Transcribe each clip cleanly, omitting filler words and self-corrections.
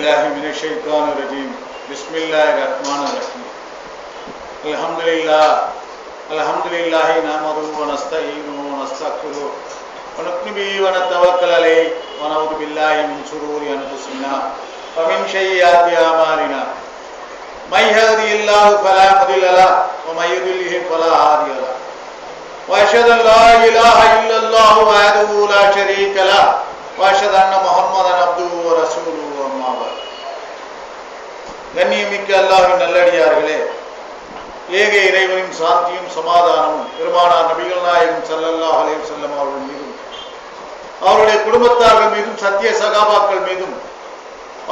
بالله من الشيطان الرجيم بسم الله الرحمن الرحيم الحمد لله نحمده ونستعينه ونستغفره ونؤمن به ونتوكل عليه ونعوذ بالله من شرور انفسنا ومن سيئات اعمالنا من يهده الله فلا مضل له ومن يضلل فلا هادي له واشهد ان لا اله الا الله وحده لا شريك له واشهد ان محمدا عبده ورسوله اما بعد கண்ணியமிக்க அல்லாஹ்வின் நல்லடியார்களே, ஏக இறைவனின் சாந்தியும் சமாதானமும் பெருமானார் நபிகள் நாயகம் ஸல்லல்லாஹு அலைஹி வஸல்லம் அவர்கள் மீதும் அவருடைய குடும்பத்தார்கள் மீதும் சத்திய சகாபாக்கள் மீதும்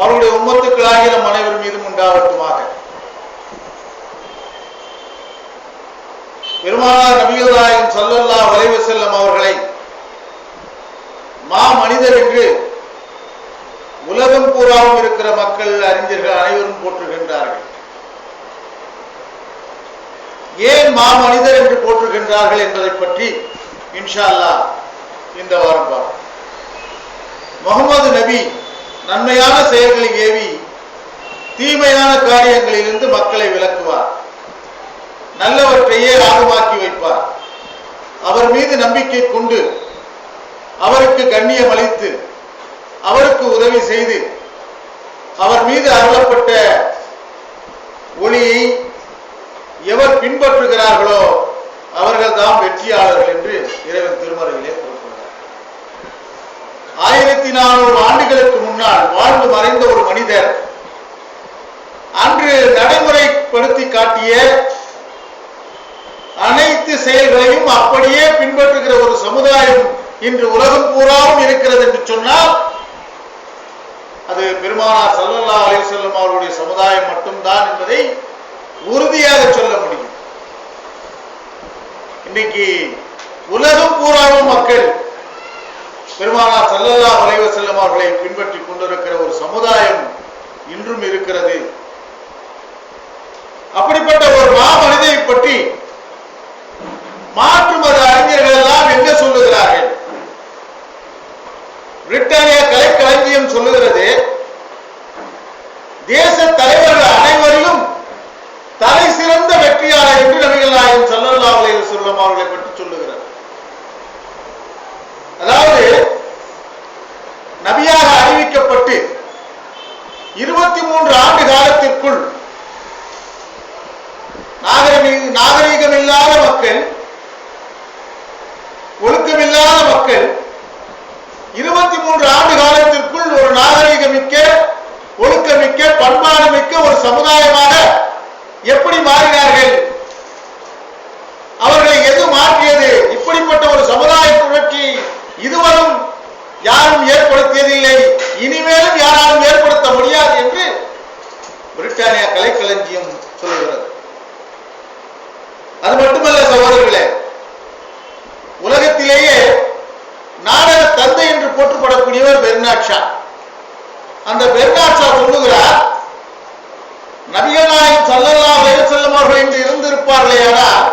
அவருடைய உம்மத்துக்களாகிய நம் அனைவர் மீதும் உண்டாகட்டுமாக. பெருமானார் நபிகள் நாயகம் ஸல்லல்லாஹு அலைஹி வஸல்லம் அவர்களை மா மனிதர் என்று உலகம் பூராவும் இருக்கிற மக்கள், அறிஞர்கள் அனைவரும் போற்றுகின்றார்கள். ஏன் மா மனிதர் என்று போற்றுகின்றார்கள் என்பதை பற்றி இன்ஷா அல்லாஹ் இந்த வாரம் பார்ப்போம். முகமது நபி நன்மையான செயல்களை ஏவி தீமையான காரியங்களிலிருந்து மக்களை விலக்குவார், நல்லவற்றையே ஆகமாக்கி வைப்பார். அவர் மீது நம்பிக்கை கொண்டு அவருக்கு கண்ணியம் அளித்து அவருக்கு உதவி செய்து அவர் மீது அருளப்பட்ட ஒளியை எவர் பின்பற்றுகிறார்களோ அவர்கள் தான் வெற்றியாளர்கள் என்று இறைவன் திருமறையிலே குறிப்பிடுகிறார். 1400 ஆண்டுகளுக்கு முன்னால் வாழ்ந்து மறைந்த ஒரு மனிதர் அன்று நடைமுறைப்படுத்தி காட்டிய அனைத்து செயல்களையும் அப்படியே பின்பற்றுகிற ஒரு சமுதாயம் இன்று உலகம் பூராவும் இருக்கிறது என்று சொன்னால் அது பெருமானார் ஸல்லல்லாஹு அலைஹி வஸல்லம் அவருடைய சமுதாயம் மட்டும்தான் என்பதை உறுதியாக சொல்ல முடியும். இன்னைக்கு உலகம் பூராவும் மக்கள் பெருமானார் ஸல்லல்லாஹு அலைஹி வஸல்லம் அவர்களை பின்பற்றி கொண்டிருக்கிற ஒரு சமுதாயம் இன்றும் இருக்கிறது. அப்படிப்பட்ட ஒரு மாமனிதை பற்றி மாற்று மத அறிஞர்கள் எல்லாம் என்ன சொல்லுகிறார்கள்? பிரிட்டானிய கலைக்களஞ்சியம் சொல்லுகிறது, தேச தலைவர்கள் அனைவரிலும் தலை சிறந்த வெற்றியாளர் என்று நபிகள் நாயகம் ஸல்லல்லாஹு அலைஹி வஸல்லம் அவர்களை பற்றி சொல்லுகிறார். அதாவது நபியாக அறிவிக்கப்பட்டு 23 ஆண்டு காலத்திற்குள் நாகரீகம் இல்லாத மக்கள், ஒழுக்கமில்லாத மக்கள் 23 ஆண்டு காலத்திற்குள் ஒரு நாகரீகமிக்க, ஒழுக்கமிக்க, பண்பாடு மிக்க ஒரு சமுதாயமாக எப்படி மாறினார்கள்? அவர்களை எது மாற்றியது? இப்படிப்பட்ட ஒரு சமுதாய புரட்சி இதுவரும் யாரும் ஏற்படுத்தியதில்லை, இனிமேலும் யாராலும் ஏற்படுத்த முடியாது என்று பிரிட்டானிய கலைக்களஞ்சியம் சொல்கிறது. அது மட்டுமல்ல சகோதரர்களே, உலகத்திலேயே நாடக தந்தை என்று போற்றப்படக்கூடியவர் பெர்னாட் ஷா. அந்த பெர்னாட் ஷா சொல்லுகிறார், நபிகள் நாயகம் ஸல்லல்லாஹு அலைஹி வஸல்லம் அவர்கள் இன்று இருந்திருப்பார்களேயானால்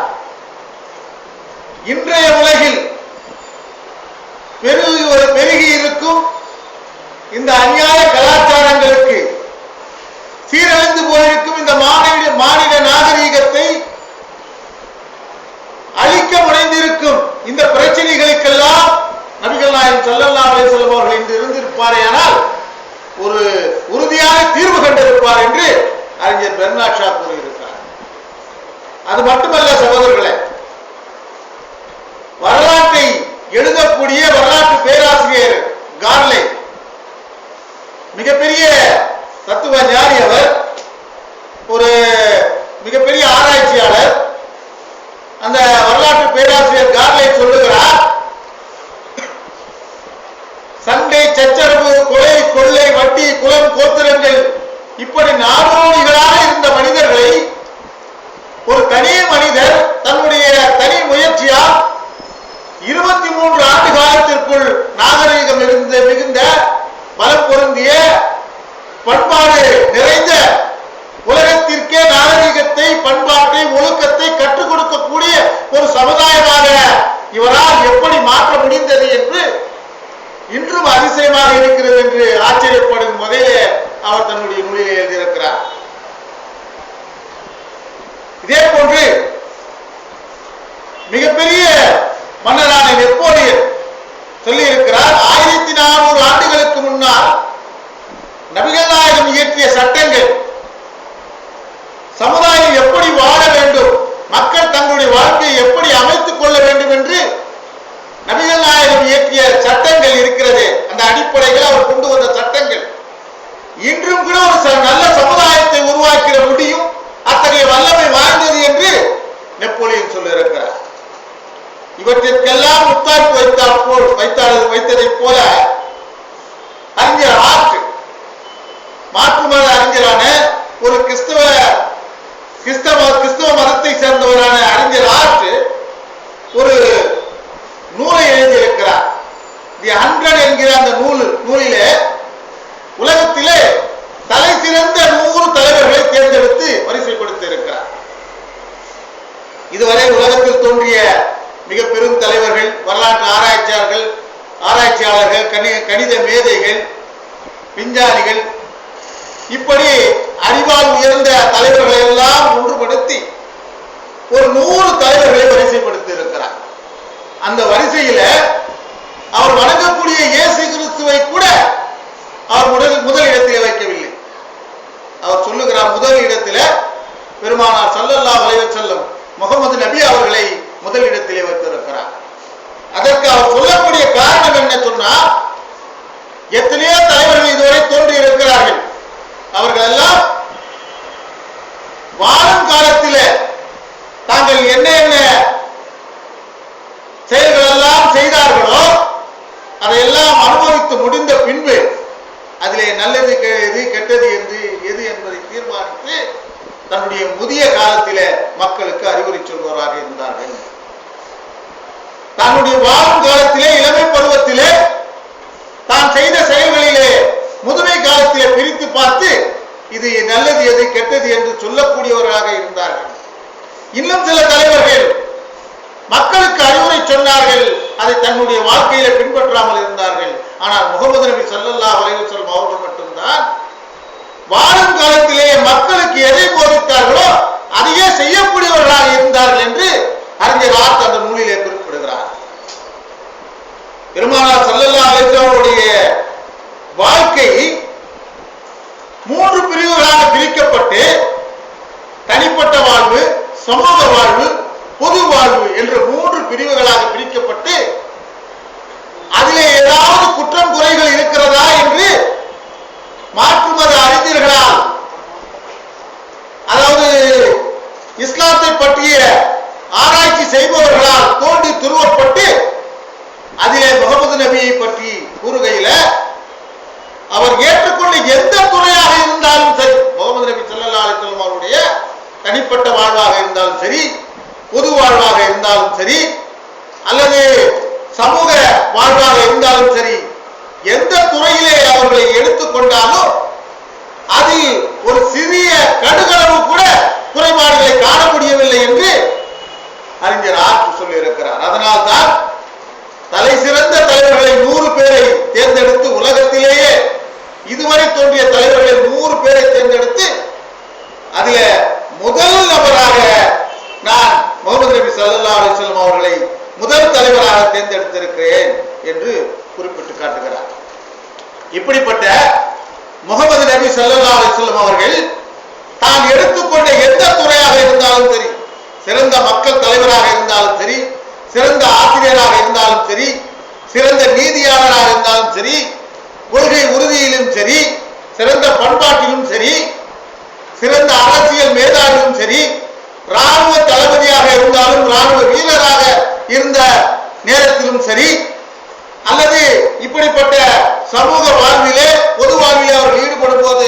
இன்றைய உலகில் பெருகி இருக்கும் இந்த அநியாய கலாச்சாரங்களுக்கு, சீரழிந்து போயிருக்கும் இந்த மாநில நாகரீகத்தை அழிக்க முனைந்திருக்கும் இந்த பிரச்சனைகளுக்கெல்லாம் நபிகள் நாயகம் ஸல்லல்லாஹு அலைஹி வஸல்லம் அவர்கள் இன்று இருந்திருப்பாரேயானால் ஒரு உறுதியான தீர்வு கண்டிருப்பார் என்று அறிஞர் பெர்னாட் ஷா கூறியிருக்கிறார். அது மட்டுமல்ல சகோதரர்களே, வரலாற்றை எழுதக்கூடிய வரலாற்று பேராசிரியர் கார்லே மிகப்பெரிய தத்துவ ஞானி, அவர் ஒரு மிகப்பெரிய ஆராய்ச்சியாளர். அந்த வரலாற்று பேராசிரியர் கார்லே சொல்லுகிறார், சண்டை, சச்சரவு, கொலை, கொள்ளை, வட்டி, குலம், கோத்திரங்கள் இப்படி நாடோடிகளாக இருந்த மனிதர்களை ஒரு தனி மனிதர் தன்னுடைய தனி முயற்சியால் 23 ஆண்டு காலத்திற்குள் நாகரீகம் மிகுந்த பலம் பொருந்திய பண்பாடு நிறைந்த உலகத்திற்கே நாகரீகத்தை, பண்பாட்டை, ஒழுக்கத்தை கற்றுக் கொடுக்கக்கூடிய ஒரு சமுதாயமாக இவரால் எப்படி மாற்ற முடிந்தது என்று இன்றும் அதிசயமாக இருக்கிறது என்று ஆச்சரியப்படும் வகையிலே அவர் தன்னுடைய நூலிலே எழுதியிருக்கிறார். இதே போன்று மிகப்பெரிய மன்னரான நெப்போலியன் சொல்லி இருக்கிறார், 1400 ஆண்டுகளுக்கு முன்னால் நபிகள் நாயகம் இயற்றிய சட்டங்கள் சமுதாயம் எப்படி வாழ வேண்டும், மக்கள் தங்களுடைய வாழ்க்கையை எப்படி அமைத்துக் கொள்ள வேண்டும் என்று நபிகள் நாயகம் இயற்றிய சட்டங்கள் இருக்கிறது. அந்த அடிப்படையில் அவர் கொண்டு வந்த சட்டங்கள் இன்றும் கூட ஒரு நல்ல சமுதாயத்தை உருவாக்கிட முடியும், அத்தகைய வல்லமை வாய்ந்தது என்று நெப்போலியன் சொல்லியிருக்கிறார். இவற்றிற்கெல்லாம் முத்தாய்ப்பு வைத்ததைப் போல அறிஞர் ஆர்ட், மாற்று மத அறிஞரான ஒரு கிறிஸ்தவ மதத்தை சேர்ந்தவரான அறிஞர் ஆர்ட் ஒரு நூலை எழுதியிருக்கிறார். தி 100 என்கிற அந்த நூலிலே உலகத்திலே தலை சிறந்த 100 தலைவர்களை தேர்ந்தெடுத்து வரிசைப்படுத்தி இருக்கிறார். இதுவரை உலகத்தில் தோன்றிய மிக பெரும் தலைவர்கள், வரலாற்று ஆராய்ச்சியாளர்கள், கணித மேதைகள், விஞ்ஞானிகள், இப்படி அறிவால் உயர்ந்த தலைவர்களை எல்லாம் ஒன்றுபடுத்தி ஒரு 100 தலைவர்களை வரிசைப்படுத்தி இருக்கிறார். அந்த வரிசையில அவர் வணங்கக்கூடிய இயேசு கிறிஸ்துவை கூட அவர் முதல் இடத்திலே வைக்கவில்லை. அவர் சொல்லுகிறார், முதல் இடத்திலே பெருமானார் ஸல்லல்லாஹு அலைஹி வஸல்லம் முகமது நபி அவர்களை முதல் இடத்திலே வைத்திருக்கிறார். அதற்கு அவர் சொல்லக்கூடிய காரணம் என்ன சொன்னா, எத்தனையோ தலைவர்கள் இதுவரை தோன்றி இருக்கிறார்கள், அவர்கள் எல்லாம் வாழும் காலத்திலே தாங்கள் என்ன செயல்கள் எல்லாம் செய்தார்களோ அதையெல்லாம் அனுபவித்து முடிந்த பின்பு அதிலே நல்லது எது கெட்டது எது என்பதை தீர்மானித்து தன்னுடைய முதிய காலத்திலே மக்களுக்கு அறிவுரை சொல்பவராக இருந்தார்கள். தன்னுடைய வாழும் காலத்திலே இளமை பருவத்திலே தான் செய்த செயல்களிலே முதுமை காலத்திலே பிரித்து பார்த்து இது நல்லது எது கெட்டது என்று சொல்லக்கூடியவராக இருந்தார்கள். இன்னும் சில தலைவர்கள் மக்களுக்கு அறிவுரை சொன்னார்கள், அதை தன்னுடைய வாழ்க்கையில பின்பற்றாமல் இருந்தார்கள். ஆனால் முகமது நபி ஸல்லல்லாஹு அலைஹி வஸல்லம் அவர்கள் மட்டும்தான் வாழும் காலத்திலேயே மக்களுக்கு எதை போதித்தார்களோ அதையே செய்யக்கூடியவர்களாக இருந்தார்கள் என்று அறிஞர் ஆர்ட் அந்த நூலிலே குறிப்பிடுகிறார். பெருமானார் ஸல்லல்லாஹு அலைஹி வஸல்லம் அவருடைய வாழ்க்கை 3 பிரிவுகளாக பிரிக்கப்பட்டு தனிப்பட்ட வாழ்வு, சமூக வாழ்வு, பொது வாழ்வு என்ற 3 பிரிவுகளாக பிரிக்கப்பட்டு அதிலே ஏதாவது குற்றம் குறைகள் இருக்கிறதா என்று மாற்று மத அறிஞர்களால், அதாவது இஸ்லாத்தை பற்றிய ஆராய்ச்சி செய்பவர்களால் தோண்டி துருவப்பட்டு அதிலே முகமது நபியை பற்றி கூறுகையில அவர் ஏற்றுக்கொண்ட எந்த துறையாக இருந்தாலும் சரி, முகமது நபி ஸல்லல்லாஹு அலைஹி வஸல்லம் அவருடைய தனிப்பட்ட வாழ்வாக இருந்தாலும் சரி, பொது வாழ்வாக இருந்தாலும் சரி, அல்லது சமூக வாழ்வாக இருந்தாலும் சரி, எந்த துறையிலே அவர்களை எடுத்துக்கொண்டாலும் அதில் ஒரு சிறிய கடுகளவு கூட குறைபாடுகளை காண முடியவில்லை என்று அறிஞர் ஆர்ட் சொல்லி இருக்கிறார். அதனால்தான் தலை சிறந்த தலைவர்களை 100 பேரை தேர்ந்தெடுத்து உலகத்திலேயே இதுவரை தோன்றிய தலைவர்களை 100 பேரை தேர்ந்தெடுத்து அதில முதல் நபராக நான் முகமது நபி ஸல்லல்லாஹு அலைஹி வஸல்லம் அவர்களை முதல் தலைவராக தேர்ந்தெடுத்திருக்கிறேன் என்று குறிப்பிட்டு காட்டுகிறார். இப்படிப்பட்ட முகமது நபி ஸல்லல்லாஹு அலைஹி வஸல்லம் அவர்கள் தான் எடுத்துக்கொண்ட எந்த துறையாக இருந்தாலும் சரி, சிறந்த மக்கள் தலைவராக இருந்தாலும் சரி, சிறந்த ஆசிரியராக இருந்தாலும் சரி, சிறந்த நீதியாளராக இருந்தாலும் சரி, கொள்கை உறுதியிலும் சரி, சிறந்த பண்பாட்டிலும் சரி, சிறந்த அரசியல் மேதாவிலும் சரி, ராணுவ தளபதியாக இருந்தாலும் ராணுவ வீரராக இருந்த நேரத்திலும் சரி, அல்லது இப்படிப்பட்ட சமூக வாழ்விலே பொது வாழ்விலே அவர்கள் ஈடுபடும் போது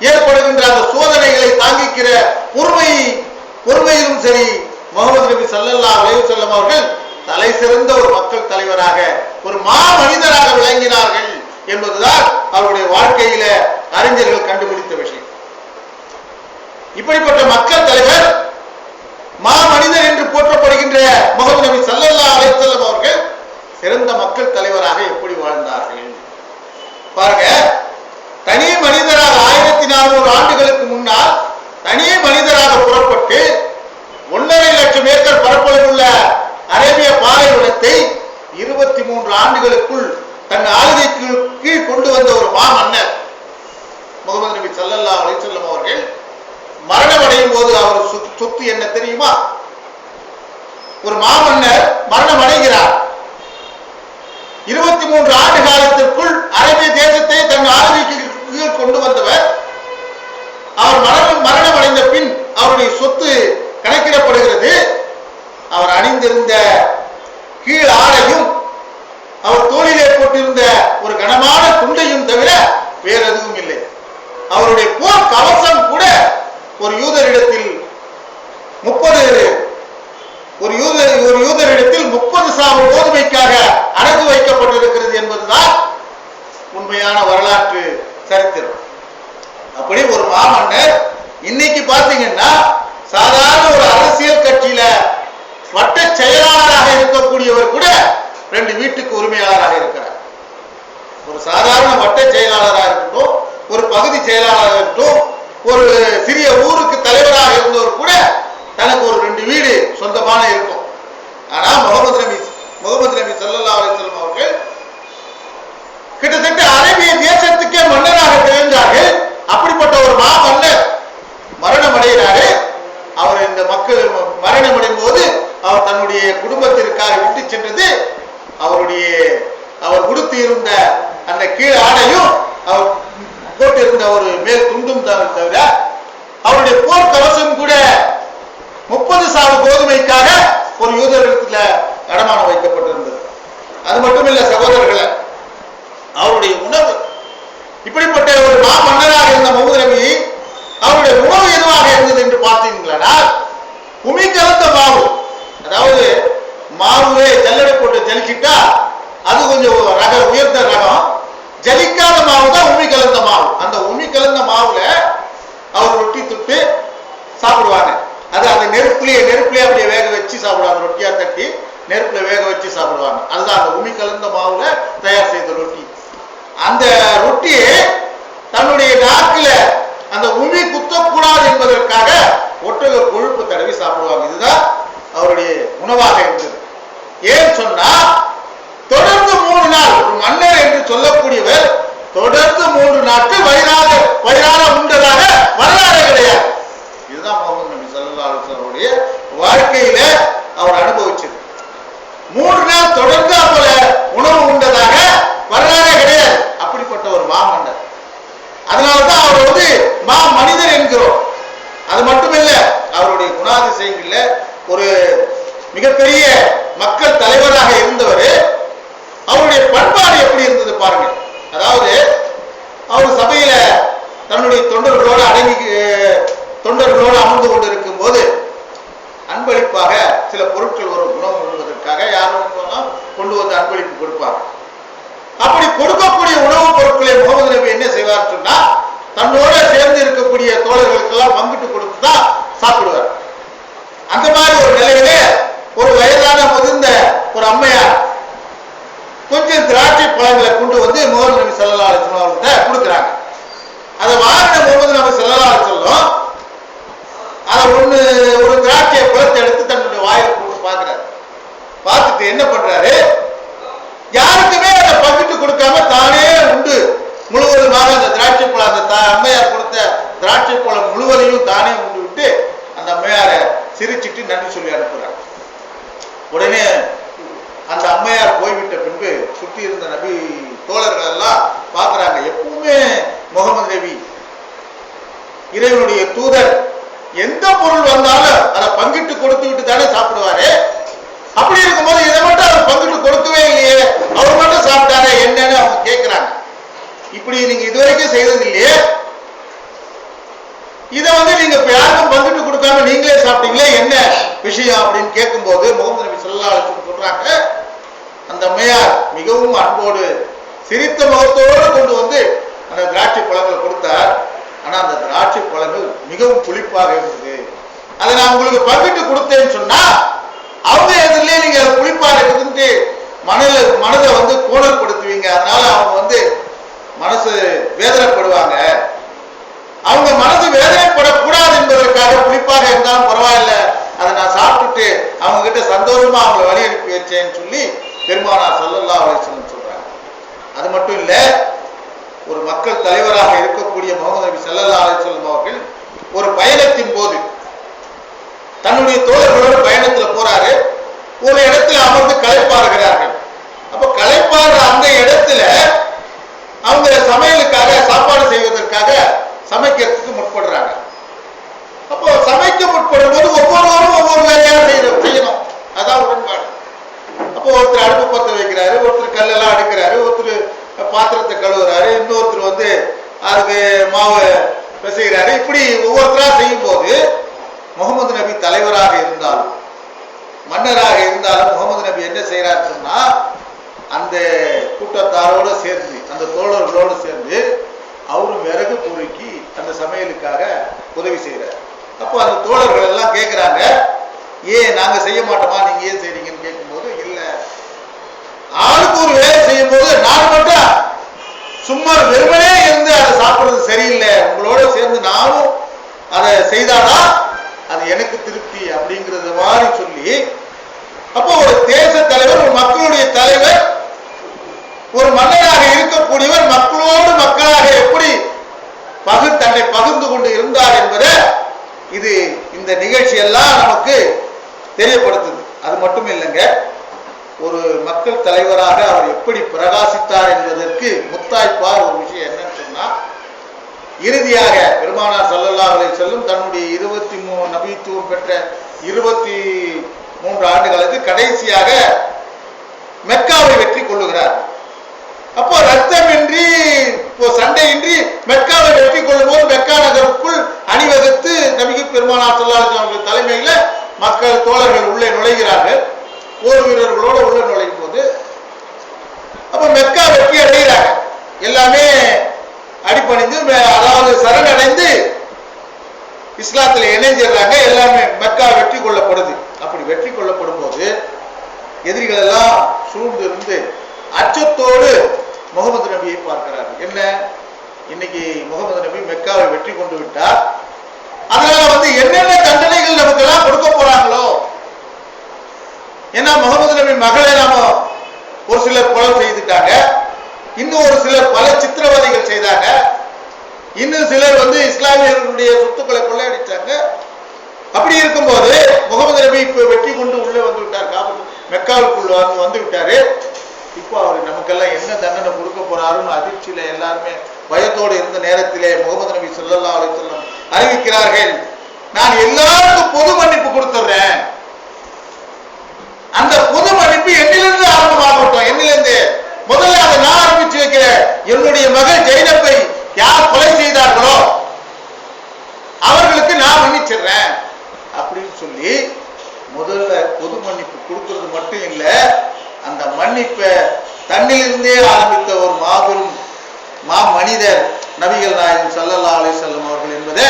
ஏற்படுகின்ற அந்த சோதனைகளை தாங்கிக்கிற பொறுமையிலும் சரி, முகமது நபி ஸல்லல்லாஹு அலைஹி வஸல்லம் அவர்கள் தலை சிறந்த ஒரு மக்கள் தலைவராக, ஒரு மனிதராக விளங்கினார்கள் என்பதுதான் அவருடைய வாழ்க்கையில அறிஞர்கள் கண்டுபிடித்த விஷயம். இப்படிப்பட்ட மக்கள் தலைவர், மனிதர் என்று போற்றப்படுகின்ற முகமது நபி ஸல்லல்லாஹு அலைஹி வஸல்லம் அவர்கள் சிறந்த மக்கள் தலைவராக எப்படி வாழ்ந்தார்கள் பாருங்க. தனி மனிதராக 600 ஆண்டுகளுக்கு முன்னால் தனி மனிதராக புறப்பட்டு 1.5 லட்சம் ஏக்கர் பரப்பளவுள்ள அரேபிய பாலைவனத்தை 23 ஆண்டுகளுக்குள் தன் ஆளுகைக்கு கீழ் கொண்டு வந்த ஒரு மாமன்னர் முகமது நபி ஸல்லல்லாஹு அலைஹி வஸல்லம் அவர்கள் மரணம் அடையும் போது அவர் சொத்து என்ன தெரியுமா? ஒரு மாமன்னர் மரணம் அடைகிறார். 23 ஆண்டு காலத்திற்குள் அரேபிய தேசத்தை தன் ஆளுகைக்கு கீழ் கொண்டு வந்தவர். அவர் மரணம் அடைந்த பின் அவருடைய சொத்து கணக்கிடப்படுகிறது. அவர் அணிந்திருந்த கீழ் ஆடையும் அவர் தோளிலே போட்டிருந்த ஒரு கனமான துண்டையும் தவிர வேறு எதுவும் இல்லை. அவருடைய போர் கவசம் கூட ஒரு யூதரிடத்தில் 30 சாவு கோதுமைக்காக அடகு வைக்கப்பட்டிருக்கிறது என்பதுதான் உண்மையான வரலாற்று சரித்திரம். அப்படி ஒரு மாமன்னர் இன்னைக்கு பாத்தீங்கன்னா சாதாரண ஒரு அரசியல் கட்சியில வட்ட செயலாளராக இருக்கக்கூடியவர் கூட 2 வீட்டுக்கு உரிமையாளராக இருக்கிறார். ஒரு சாதாரண வட்ட செயலாளராக இருக்கட்டும், ஒரு பகுதி செயலாளராக இருக்கட்டும், ஒரு சிறிய ஊருக்கு தலைவராக இருந்தவர் கூட தனக்கு ஒரு 2 வீடு சொந்தமான இருக்கும். ஆனா முகமது நபி ஸல்லல்லாஹு அலைஹி வஸல்லம் அவர்கள் கிட்டத்தட்ட அரேபிய தேசத்துக்கே மன்னராக திகழ்ந்தார்கள். அப்படிப்பட்ட ஒரு மாமன்னர் மரணம் அடைகிறாரு. அவர் இந்த மக்கள் மரணம் அடையும் போது அவர் தன்னுடைய குடும்பத்திற்காக விட்டு சென்றது அவர் கொடுத்து இருந்த அந்த கீழ் ஆடையும் அவர் போட்டிருந்த ஒரு மேல் துண்டும் தான் தவிர அவருடைய போர் கவசம் கூட 30 சாவு கோதுமைக்காக ஒரு யூதரிடத்துல அடமானம் வைக்கப்பட்டிருந்தது. அது மட்டுமில்ல சகோதரர்களே, அவருடைய உணவு இப்படிப்பட்ட ஒரு மாமன்னராக இருந்த முகமது நபி அவருடைய உணவு எதுவாக இருந்தது என்று பார்த்தீங்களா, உமி கலந்த மாவு. அதாவது மாவுவே ஜல்லடை போட்டு ஜலிச்சிட்டா அது கொஞ்சம் உயர்ந்த ரகம். ஜலிக்காத மாவு தான் உமி கலந்த மாவு. அந்த உமி கலந்த மாவுல அவர் ரொட்டி துட்டு சாப்பிடுவாங்க. அது அந்த நெருப்புலயே அப்படியே வேக வச்சு சாப்பிடுவாங்க. ரொட்டியா தட்டி நெருப்புல வேக வச்சு சாப்பிடுவாங்க. அதுதான் அந்த உமி கலந்த மாவுல தயார் செய்த ரொட்டி. அந்த ரொட்டியை தன்னுடைய நாக்கில அந்த உமி குத்தக்கூடாது என்பதற்காக ஒட்டக கொழுப்பு தடவி சாப்பிடுவாங்க. இதுதான் அவருடைய உணவாக இருந்தது. ஏன் சொன்னா தொடர்ந்து 3 நாள் ஒரு மன்னர் என்று சொல்லக்கூடியவர் தொடர்ந்து 3 நாட்கள் வயிறார உண்டதாக வரலாறு கிடையாது. இதுதான் முகமது நபி ஸல்லல்லாஹு அலைஹி வஸல்லம் வாழ்க்கையில அவர் அனுபவிச்சது. 3 நாள் தொடர்ந்து போல உணவு உண்டதாக வரலாறு கிடையாது. அப்படிப்பட்ட ஒரு மாமன்னர். அதனாலதான் அவர் மனிதர் என்கிறோம். அது மட்டுமில்ல, அவருடைய குணாதிசயங்கள்ல ஒரு மிகப்பெரிய மக்கள் தலைவராக இருந்தவர். அவருடைய பண்பாடு எப்படி இருந்தது பாருங்க. அதாவது அவர் சபையில தன்னுடைய தொண்டர்களோடு அமர்ந்து கொண்டு இருக்கும் போது அன்பளிப்பாக சில பொருட்கள் வரும். உணவு உண்பதற்காக யாரும் கொண்டு வந்து அன்பளிப்பு கொடுப்பாங்க. அப்படி கொடுக்கக்கூடிய உணவுப் பொருட்களை முகமது நபி என்ன செய்வார் சொன்னா, தன்னோட சேர்ந்து இருக்கக்கூடிய தோழர்களுக்கெல்லாம் பங்கிட்டு கொடுத்துதான் சாப்பிடுவார். அந்த மாதிரி ஒரு நிலையிலே ஒரு வயதான முதிர்ந்த ஒரு அம்மையார் கொஞ்சம் திராட்சை பழங்களை கொண்டு வந்து முகமது நபி ஸல்லல்லாஹு அலைஹி வஸல்லம் அவர்கிட்ட கொடுக்குறாங்க. அதை வாங்கின முகமது நபி ஸல்லல்லாஹு அலைஹி வஸல்லம் அதை ஒரு திராட்சை பழத்தை எடுத்து தன்னுடைய வாயில போட்டு பார்க்கிறாரு. பார்த்துட்டு என்ன பண்றாரு, யாருக்குமே அதை பங்கிட்டு கொடுக்காம தானே உண்டு முழுவதுமாக அந்த திராட்சை பழம், அந்த அம்மையார் கொடுத்த திராட்சை பழம் முழுவதையும் தானே உண்டு விட்டு அந்த அம்மையாரை சிரிச்சிட்டு நன்றி சொல்லி அனுப்புறாங்க. உடனே அந்த அம்மையார் போய்விட்ட பின்பு சுற்றி இருந்த நபி தோழர்கள் எல்லாம் பார்க்கிறாங்க. எப்பவுமே முகமது நபி இறைவனுடைய தூதர் எந்த பொருள் வந்தாலும் அதை பங்கிட்டு கொடுத்து விட்டு தானே சாப்பிடுவாரு. அப்படி இருக்கும்போது இதை மட்டும் அவர் பங்கிட்டு கொடுக்கவே இல்லையே, அவர் மட்டும் சாப்பிட்டாரு என்னன்னு அவங்க கேட்கிறாங்க. இப்படி நீங்க இதுவரைக்கும் செய்தது இல்லையே, இதை நீங்க யாருக்கும் பங்கிட்டு கொடுக்காம நீங்களே சாப்பிட்டீங்களே, என்ன விஷயம் அப்படின்னு கேட்கும்போது முகமது நபி ஸல்லல்லாஹு அலைஹி வஸல்லம் சொல்றாங்க, அந்த அம்மையார் மிகவும் அன்போடு சிரித்த முகத்தோடு கொண்டு வந்து அந்த திராட்சை பழங்களை கொடுத்தார். ஆனா அந்த திராட்சை பழங்கள் மிகவும் புளிப்பாக இருந்தது. அதை நான் உங்களுக்கு பங்கிட்டு கொடுத்தேன்னு சொன்னா அவங்க எதிரிலே நீங்க புளிப்பா இருக்குதுன்ட்டு மனதை கோணல்படுத்துவீங்க. அதனால அவங்க மனசு வேதனைப்படுவாங்க. அவங்க இருந்தாலும் பரவாயில்ல, அதை நான் சாப்பிட்டுட்டு அவங்க கிட்ட சந்தோஷமா அவங்களை வழி அனுப்பி வச்சேன்னு சொல்லி பெருமானார் ஸல்லல்லாஹு அலைஹி வஸல்லம் சொல்றாங்க. அது மட்டும் இல்ல, ஒரு மக்கள் தலைவராக இருக்கக்கூடிய முகமது நபி ஸல்லல்லாஹு அலைஹி வஸல்லம் அவர்கள் ஒரு பயணத்தின் போது தன்னுடைய தோழர்களோடு பயணத்துல போறாரு. ஒரு இடத்துல அமர்ந்து களைப்பாறுகிறார்கள். அப்ப களைப்பாடுற அந்த இடத்துல அவங்க சமையலுக்காக சாப்பாடு செய்வதற்காக சமைக்கிறதுக்கு முற்படுறாங்க. அப்போ சமைக்க முற்படும் போது ஒவ்வொருவரும் ஒவ்வொரு வேலையாக செய்யணும், அதான் உடன்பாடு. அப்போ ஒருத்தர் அடுப்பு பத்த வைக்கிறாரு, ஒருத்தர் கல்லெல்லாம் அடுக்கிறாரு, ஒருத்தர் பாத்திரத்தை கழுவுறாரு, இன்னொருத்தர் வந்து அதுக்கு மாவு பிசைகிறாரு. இப்படி ஒவ்வொருத்தரா செய்யும் போது முகமது நபி தலைவராக இருந்தாலும் மன்னராக இருந்தாலும் முகமது நபி என்ன செய்யறாரு சொன்னா, அந்த கூட்டத்தாரோடு சேர்ந்து அந்த தோழர்களோடு சேர்ந்து அவரும் விறகு பொறுக்கி அந்த சமையலுக்காக உதவி செய்யறாரு. அப்போ அந்த தோழர்கள் எல்லாம் கேட்கிறாங்க, ஏன் நாங்க செய்ய மாட்டோமா, நீங்க ஏன் செய்றீங்கன்னு கேட்கும்போது, இல்ல ஆளுக்கு ஒரு வேலை செய்யும் போது நான் மட்டும் சும்மா வெறுமனே இருந்து அதை சாப்பிடுறது சரியில்லை, உங்களோட சேர்ந்து நானும் அதை செய்தாதான் அது எனக்கு திருப்தி அப்படிங்கறது மாதிரி சொல்லி, அப்போ ஒரு தேச தலைவர், ஒரு மக்களுடைய தலைவர், ஒரு மன்னராக இருக்கக்கூடியவர் மக்களோடு மக்களாக எப்படி தன்னை பகிர்ந்து கொண்டு இருந்தார் என்பதை இது இந்த நிகழ்ச்சி எல்லாம் நமக்கு தெரியப்படுத்துது. அது மட்டும் இல்லைங்க, ஒரு மக்கள் தலைவராக அவர் எப்படி பிரகாசித்தார் என்பதற்கு முத்தாய்ப்பார் ஒரு விஷயம் என்னன்னு சொன்னா, இறுதியாக பெருமானார் ஸல்லல்லாஹு அலைஹி வஸல்லம் தன்னுடைய 23 நபித்துவம் பெற்ற 23 ஆண்டுகளுக்கு கடைசியாக மெக்காவை வெற்றி கொள்ளுகிறார். அப்போ ரத்தமின்றி சண்டையின்றி மெக்காவை வெற்றி கொள்ளும் போது மெக்கா நகருக்குள் அணிவகுத்து நபிக்கு பெருமானார் ஸல்லல்லாஹு அலைஹி வஸல்லம் தலைமையில மக்கள் தோழர்கள் உள்ளே நுழைகிறார்கள். போர் வீரர்களோடு உள்ளே நுழையும் போது அப்ப மெக்கா வெற்றி அடைகிறாங்க. எல்லாமே அடிப்பணிந்து, அதாவது சரணடைந்து இஸ்லாத்துல இணைஞ்சிடுறாங்க. எல்லாமே மெக்கா வெற்றி கொள்ளப்படுது. அப்படி வெற்றி கொள்ளப்படும் போது எதிரிகள் எல்லாம் சூழ்ந்து இருந்து அச்சத்தோடு முகமது நபியை பார்க்கிறார்கள். என்ன, இன்னைக்கு முகமது நபி மெக்காவை வெற்றி கொண்டு விட்டார், அதனால வந்து என்னென்ன தண்டனைகள் நமக்கு எல்லாம் கொடுக்க போறாங்களோ. ஏன்னா முகமது நபி மகளை நாம ஒரு சிலர் கொலை செய்துட்டாங்க, இன்னும் ஒரு சிலர் பல சித்திரவதைகள் செய்தாங்க, இன்னும் சிலர் வந்து இஸ்லாமியர்களுடைய சொத்துக்களை கொள்ளையடிச்சாங்க. அப்படி இருக்கும்போது முகமது நபி இப்ப வெற்றி கொண்டு உள்ளே வந்து விட்டார், மெக்காவுக்குள்ள வந்து விட்டாரு. இப்போ அவர் நமக்கெல்லாம் என்ன தண்டனை கொடுக்க போறாருன்னு அதிர்ச்சியில எல்லாருமே பயத்தோடு இருந்த நேரத்திலே முகமது நபி ஸல்லல்லாஹு அலைஹி வஸல்லம் அறிவிக்கிறார்கள், நான் எல்லாருக்கும் பொது மன்னிப்பு கொடுத்துறேன். அந்த பொது மன்னிப்பு என்னிலிருந்து ஆரம்பமாகட்டும், என்னிலிருந்து முதல்ல அதை நான் ஆரம்பிச்சு வைக்கிறேன். என்னுடைய மகள் ஜெயினப்பை யார் கொலை செய்தார்களோ அவர்களுக்கு நான் மன்னிச்சிடுறேன் அப்படின்னு சொல்லி முதல்ல பொது மன்னிப்பு கொடுக்கிறது மட்டும் இல்ல, அந்த மன்னிப்பை தன்னிலிருந்தே ஆரம்பித்த ஒரு மாபெரும் மனிதர் நபிகள் நாயகம் ஸல்லல்லாஹு அலைஹி வஸல்லம் அவர்கள் என்பதை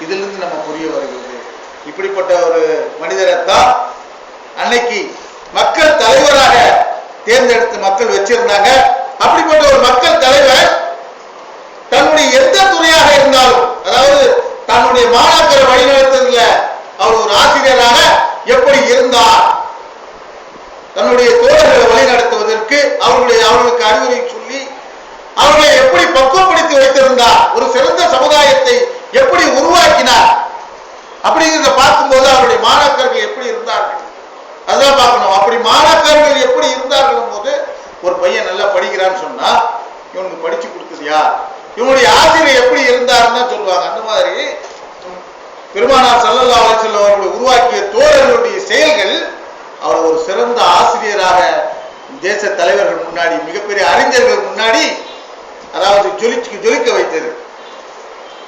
இதிலிருந்து நம்ம புரிய வருகிறது. இப்படிப்பட்ட ஒரு மனிதரைத்தான் அன்னைக்கு மக்கள் தலைவராக தேர்ந்தெடுத்து மக்கள் வச்சிருந்தாங்க. அப்படிப்பட்ட ஒரு மக்கள் தலைவர் தன்னுடைய எந்த துறையாக இருந்தாலும், அதாவது தன்னுடைய மாணாக்கரை வழிநடத்துறதுல அவர் ஒரு ஆசிரியராக எப்படி இருந்தார், தன்னுடைய தோழர்களை வழிநடத்துவதற்கு அவர்களுக்கு அறிவுரை சொல்லி அவர்களை எப்படி பக்குவப்படுத்தி வைத்திருந்தார், ஒரு சிறந்த சமுதாயத்தை எப்படி உருவாக்கினார் அப்படிங்கிறத பார்க்கும்போது அவருடைய மாணாக்கர்கள் எப்படி இருந்தார்கள் அதான் பார்க்கணும். அப்படி மாணாக்கர்கள் எப்படி இருந்தார்கள் போது ஒரு பையன் நல்லா படிக்கிறான்னு சொன்னா இவனுக்கு படிச்சு கொடுத்தது யார், இவனுடைய ஆசிரியர் எப்படி இருந்தாருன்னு தான் சொல்லுவாங்க. அந்த மாதிரி பெருமானார் ஸல்லல்லாஹு அலைஹி வஸல்லம் அவர்களை உருவாக்கிய தோழர்களுடைய செயல்கள் அவர் ஒரு சிறந்த ஆசிரியராக தேச தலைவர்கள் முன்னாடி, மிகப்பெரிய அறிஞர்கள் முன்னாடி, அதாவது ஜொலிக்க வைத்தது.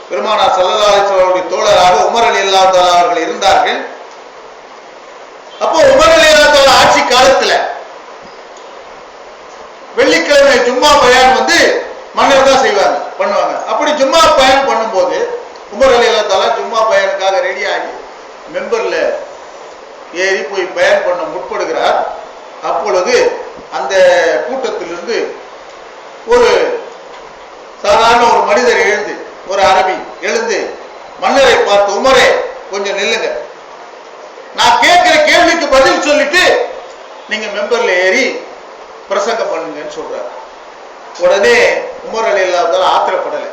பெருமானார் ஸல்லல்லாஹு அலைஹி வஸல்லம் அவருடைய தோழராக உமர் ரலியல்லாஹு தஆலா அவர்கள் இருந்தார்கள். அப்போ உமர் ரலியல்லாஹு தஆலா ஆட்சி காலத்துல வெள்ளிக்கிழமை ஜும்மா பயான் வந்து மன்னர் தான் பண்ணுவாங்க. அப்படி ஜும்மா பயான் பண்ணும்போது உமர் ரலியல்லாஹு தஆலா ஜும்மா பயானுக்காக ரெடி ஆகி மெம்பர்ல ஏறி போய் பயான் பண்ண முற்படுகிறார். அப்பொழுது அந்த கூட்டத்திலிருந்து ஒரு சாதாரண ஒரு மனிதர் எழுந்து, ஒரு அரபி எழுந்து மன்னரை பார்த்து, உமரே கொஞ்சம் நில்லுங்க, நீங்க மெம்பர்ல ஏறி பிரசங்கம் பண்ணுங்கன்னு சொல்றாரு. உடனே உமர் ரலியல்லாஹு தஆலா ஆத்திரப்படலை.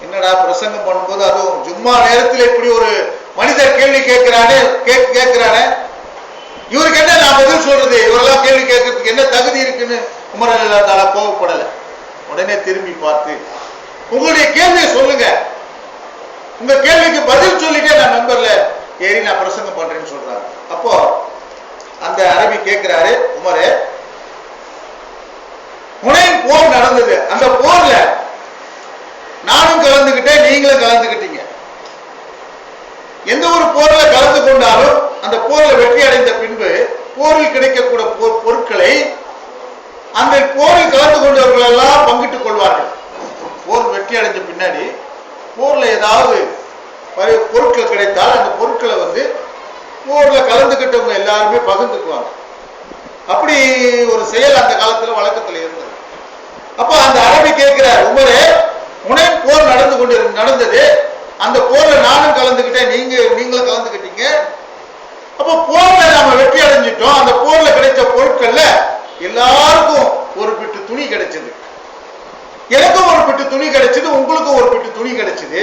என்னடா பிரசங்கம் பண்ணும்போது அதுவும் ஜும்மா நேரத்தில் இப்படி ஒரு மனிதர் கேள்வி கேட்கிறானே, இவருக்கு என்ன நான் பதில் சொல்றது, இவரெல்லாம் கேள்வி கேட்கறதுக்கு என்ன தகுதி இருக்குன்னு உமர் ரலியல்லாஹு தஆலா கோவப்படலை. உடனே திரும்பி பார்த்து உங்களுடைய கேள்வியை சொல்லுங்க, உங்க கேள்விக்கு பதில் சொல்லிட்டே நான் மெம்பர்ல ஏறி நான் பிரசங்கம் பண்றேன்னு சொல்றாரு. அப்போ அந்த அரபி கேட்கிறாரு, உமரே ஹுனைன் போர் நடந்தது, அந்த போர்ல நானும் கலந்துகிட்டேன், நீங்களும் கலந்துகிட்டீங்க. எந்த ஒரு போர்ல கலந்து கொண்டாலும் அந்த போர்ல வெற்றி அடைந்த பின்பு போரில் கிடைக்கக்கூடிய பொருட்களை அந்த போரில் கலந்து கொண்டவர்கள் எல்லாம் பங்கிட்டுக் கொள்வார்கள். போர் வெற்றி அடைஞ்ச பின்னாடி போர்ல ஏதாவது பொருட்கள் கிடைத்தால் அந்த பொருட்களை போர்ல கலந்துகிட்டவங்க எல்லாருமே பகிர்ந்துக்குவாங்க. அப்படி ஒரு செயல் அந்த காலத்துல வழக்கத்துல இருந்தது. அப்ப அந்த அரபி கேட்கிறார், உமரே ஹுனைன் போர் நடந்தது, அந்த போர்ல நானும் கலந்துகிட்டேன், நீங்களும் கலந்துகிட்டீங்க. அப்ப போர்ல நாம வெற்றி அடைஞ்சிட்டோம். அந்த போர்ல கிடைச்ச பொருட்கள்ல எல்லாருக்கும் ஒரு பிட்டு துணி கிடைச்சது, எனக்கும் ஒரு பிட்டு துணி கிடைச்சது, உங்களுக்கும் ஒரு பிட்டு துணி கிடைச்சது.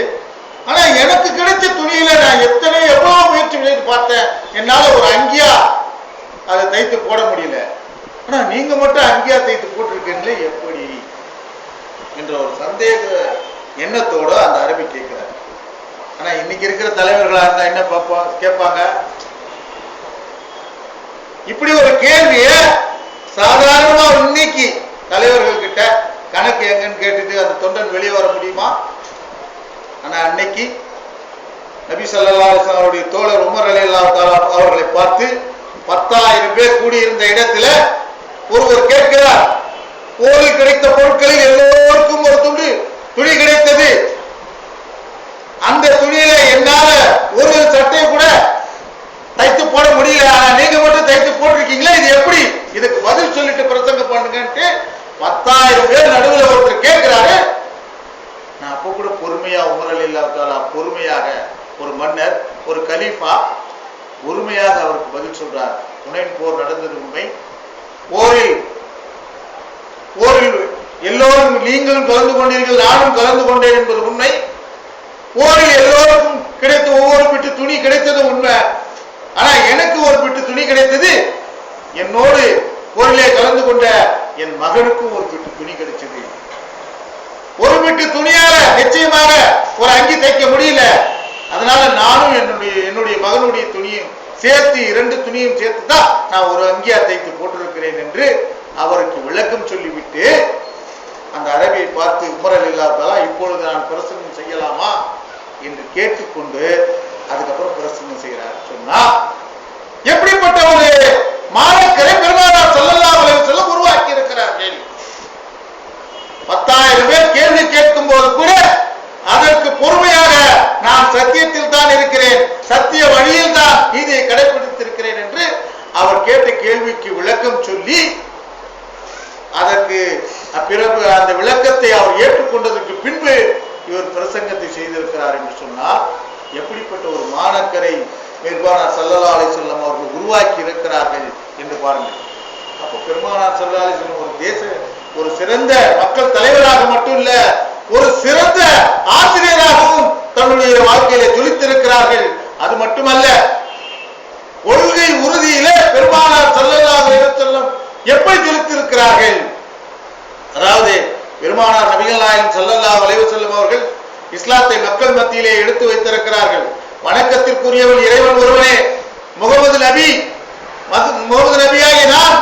ஆனா எனக்கு கிடைச்ச துணியில நான் எவ்வளவு முயற்சி செய்து பார்த்தேன், என்னால ஒரு அங்கியா அதை தைத்து போட முடியல. ஆனா நீங்க மட்டும் அங்கியா தைத்து போட்டிருக்கீங்களே, எப்படி என்ற ஒரு சந்தேக எண்ணத்தோட அந்த அரபி கேட்கிறார். ஆனா இன்னைக்கு இருக்கிற தலைவர்களா இருந்தா என்ன கேட்பாங்க, இப்படி ஒரு கேள்விய சாதாரணமா இன்னைக்கு தலைவர்கள் கிட்ட கணக்கு எங்கன்னு கேட்டுட்டு அந்த தொண்டன் வெளியே வர முடியுமா? ஆனா அன்னைக்கு நபி ஸல்லல்லாஹு அலைஹி வஸல்லம் அவருடைய தோழர் உமர் ரலியல்லாஹு தஆலா அவர்களை பார்த்து 10,000 பேர் கூடியிருந்த இடத்துல ஒருவர் கேட்கிறார், போரில் கிடைத்த பொருட்களில் எல்லோருக்கும் ஒரு துணி கிடைத்தது, அந்த துணியில என்னால ஒரு சட்டை கூட தைத்து போட முடியல, ஆனா நீங்க மட்டும் தைத்து போட்டிருக்கீங்களா, இது எப்படி, இதுக்கு பதில் சொல்லிட்டு பிரசங்கம் பண்ணுங்கன்ட்டு 10,000 பேர் நடுவில் ஒருத்தர் கேட்கிறாரு. நான் அப்போ கூட பொறுமையா உமர் ரலியல்லாஹு தஆலா பொறுமையாக, ஒரு மன்னர், ஒரு கலீஃபா பொறுமையாக அவருக்கு பதில் சொல்றார். ஹுனைன் போர் நடந்தது உண்மை, போரில் எல்லோரும் நீங்களும் கலந்து கொண்டீர்கள், நானும் கலந்து கொண்டேன் என்பது உண்மை. போரில் எல்லோருக்கும் கிடைத்த ஒவ்வொரு பிட்டு துணி கிடைத்தது உண்மை. ஆனா எனக்கு ஒரு பிட்டு துணி கிடைத்தது, என்னோடு போரிலே கலந்து கொண்ட என் மகனுக்கும் ஒரு பிட்டு துணி கிடைச்சது. ஒரு பிட்டு துணியால நிச்சயமாக ஒரு அங்கி தைக்க முடியல, அதனால நானும் என்னுடைய மகனுடைய துணியும் சேர்த்து, 2 துணியும் சேர்த்து தான் நான் ஒரு அங்கியா தைத்து போட்டிருக்கிறேன் என்று அவருக்கு விளக்கம் சொல்லிவிட்டு அந்த அரபியை பார்த்து உமர் ரலியல்லாஹு தஆலா இப்பொழுது நான் பிரசங்கம் செய்யலாமா என்று கேட்டுக்கொண்டு அதுக்கப்புறம் பிரசங்கம் செய்கிறார். சொன்னா எப்படிப்பட்ட ஒரு மாணக்கரை பெருமானார் ஸல்லல்லாஹு அலைஹி வஸல்லம் உருவாக்கி இருக்கிறார்கள். 10,000 பேர் கேள்வி கேட்கும் போது கூட அதற்கு பொறுமையாக நான் சத்தியத்தில் தான் இருக்கிறேன், சத்திய வழியில் தான் நீதியை கடைபிடித்திருக்கிறேன் என்று அவர் கேட்ட கேள்விக்கு விளக்கம் சொல்லி அதற்கு பிறகு அந்த விளக்கத்தை அவர் ஏற்றுக்கொண்டதற்கு பின்பு இவர் பிரசங்கத்தை செய்திருக்கிறார் என்று சொன்னால் எப்படிப்பட்ட ஒரு மாணக்கரை பெருமானார் ஸல்லல்லாஹு அலைஹி வஸல்லம் அவர்கள் உருவாக்கி இருக்கிறார்கள் என்று பாருங்கள். அப்போ பெருமானார் ஸல்லல்லாஹு அலைஹி வஸல்லம் ஒரு சிறந்த மக்கள் தலைவராக மட்டும் இல்ல, ஒரு சிறந்த ஆசிரியராகவும் தன்னுடைய வாழ்க்கையில ஜொலித்திருக்கிறார்கள். அது மட்டுமல்ல, கொள்கை உறுதியில பெருமானார் ஸல்லல்லாஹு அலைஹி வஸல்லம் எப்படி ஜொலித்திருக்கிறார்கள். அதாவது பெருமானார் நபிகள் நாயகம் ஸல்லல்லாஹு அலைஹி வஸல்லம் அவர்கள் இஸ்லாத்தை மக்கள் மத்தியிலே எடுத்து வைத்திருக்கிறார்கள். வணக்கத்திற்குரியவன் இறைவன் ஒருவனே, முகமது நபியாகிய நான்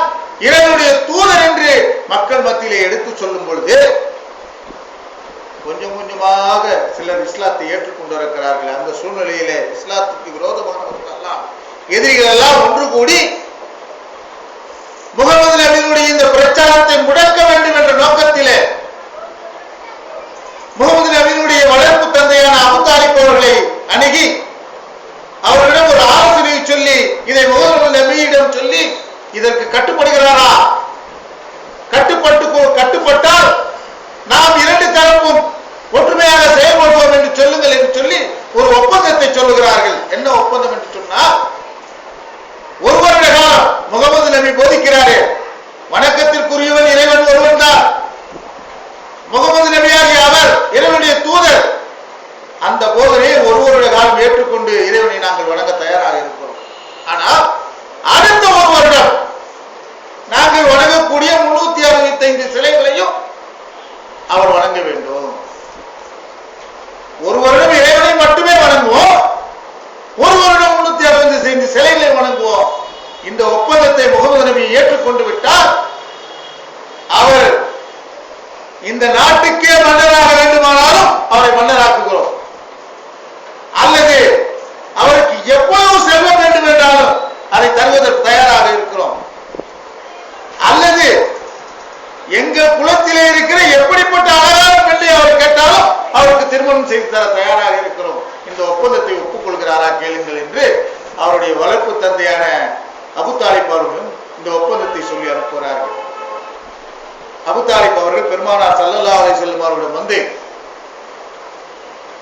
இறைவனுடைய தூதர் என்று மக்கள் மத்தியிலே எடுத்து சொல்லும் பொழுது கொஞ்சம் கொஞ்சமாக சிலர் இஸ்லாத்தை ஏற்றுக்கொண்டு இருக்கிறார்கள். அந்த சூழ்நிலையிலே இஸ்லாத்துக்கு விரோதமானவர்கள் எல்லாம், எதிரிகள் எல்லாம் ஒன்று கூடி முகமது நபியினுடைய இந்த பிரச்சாரத்தை முடக்க வேண்டும் என்ற நோக்கத்திலே முகமது நபியினுடைய வளர்ப்பு தந்தையான அபூ தாலிப் அவர்களை அணுகி அவர்களிடம் ஒரு ஆலோசனை சொல்லி இதை முகமது நபியிடம் சொல்லி இதற்கு கட்டுப்படுகிறாரா, கட்டுப்பட்டால் நாம் 2 தரப்பும் ஒற்றுமையாக செயல்படுவோம் என்று சொல்லுங்கள் என்று சொல்லி ஒரு ஒப்பந்தத்தை சொல்லுகிறார்கள். என்ன ஒப்பந்தம் என்று சொன்னால், 1 வருட காலம் முகமது நபி போதிக்கிறாரே, வணக்கத்திற்குரியவன் இறைவன் ஒருவன் தான், முகமது நபியாகிய அவர் இறைவனுடைய தூதர். அந்த போதனையை ஒருவருடைய காலம் ஏற்றுக்கொண்டு இறைவனை நாங்கள் வணங்க தயாராக இருக்கிறோம். ஆனால் அடுத்த ஒரு வருடம் நாங்கள் வணங்கக்கூடிய 365 சிலைகளையும் அவர் வணங்க வேண்டும். ஒரு வருடம் இறைவனை மட்டுமே வணங்குவோம், ஒரு வருடம் 365 சிலைகளை வணங்குவோம். இந்த ஒப்பந்தத்தை முகமது நபி ஏற்றுக்கொண்டு விட்டால் அவர் இந்த நாட்டுக்கே மன்னராக வேண்டுமானாலும் அவரை மன்னராக்குகிறோம், அல்லது அவருக்கு எவ்வளவு செல்வம் வேண்டும் என்றாலும் அதை தருவதற்கு தயாராக இருக்கிறோம், அல்லது எங்க குலத்திலே இருக்கிற எப்படிப்பட்ட அழகான பெண்ணை அவர் கேட்டாலும் அவருக்கு திருமணம் செய்து தர தயாராக இருக்கிறோம். இந்த ஒப்பந்தத்தை ஒப்புக்கொள்கிறாரா கேளுங்கள் என்று அவருடைய வளர்ப்பு தந்தையான அபு தாலிப் அவர்களும் இந்த ஒப்பந்தத்தை சொல்லி அனுப்புகிறார்கள். அபு தாலிப் அவர்கள் பெருமானார் ஸல்லல்லாஹு அலைஹி வஸல்லம் அவர்களிடம் வந்து,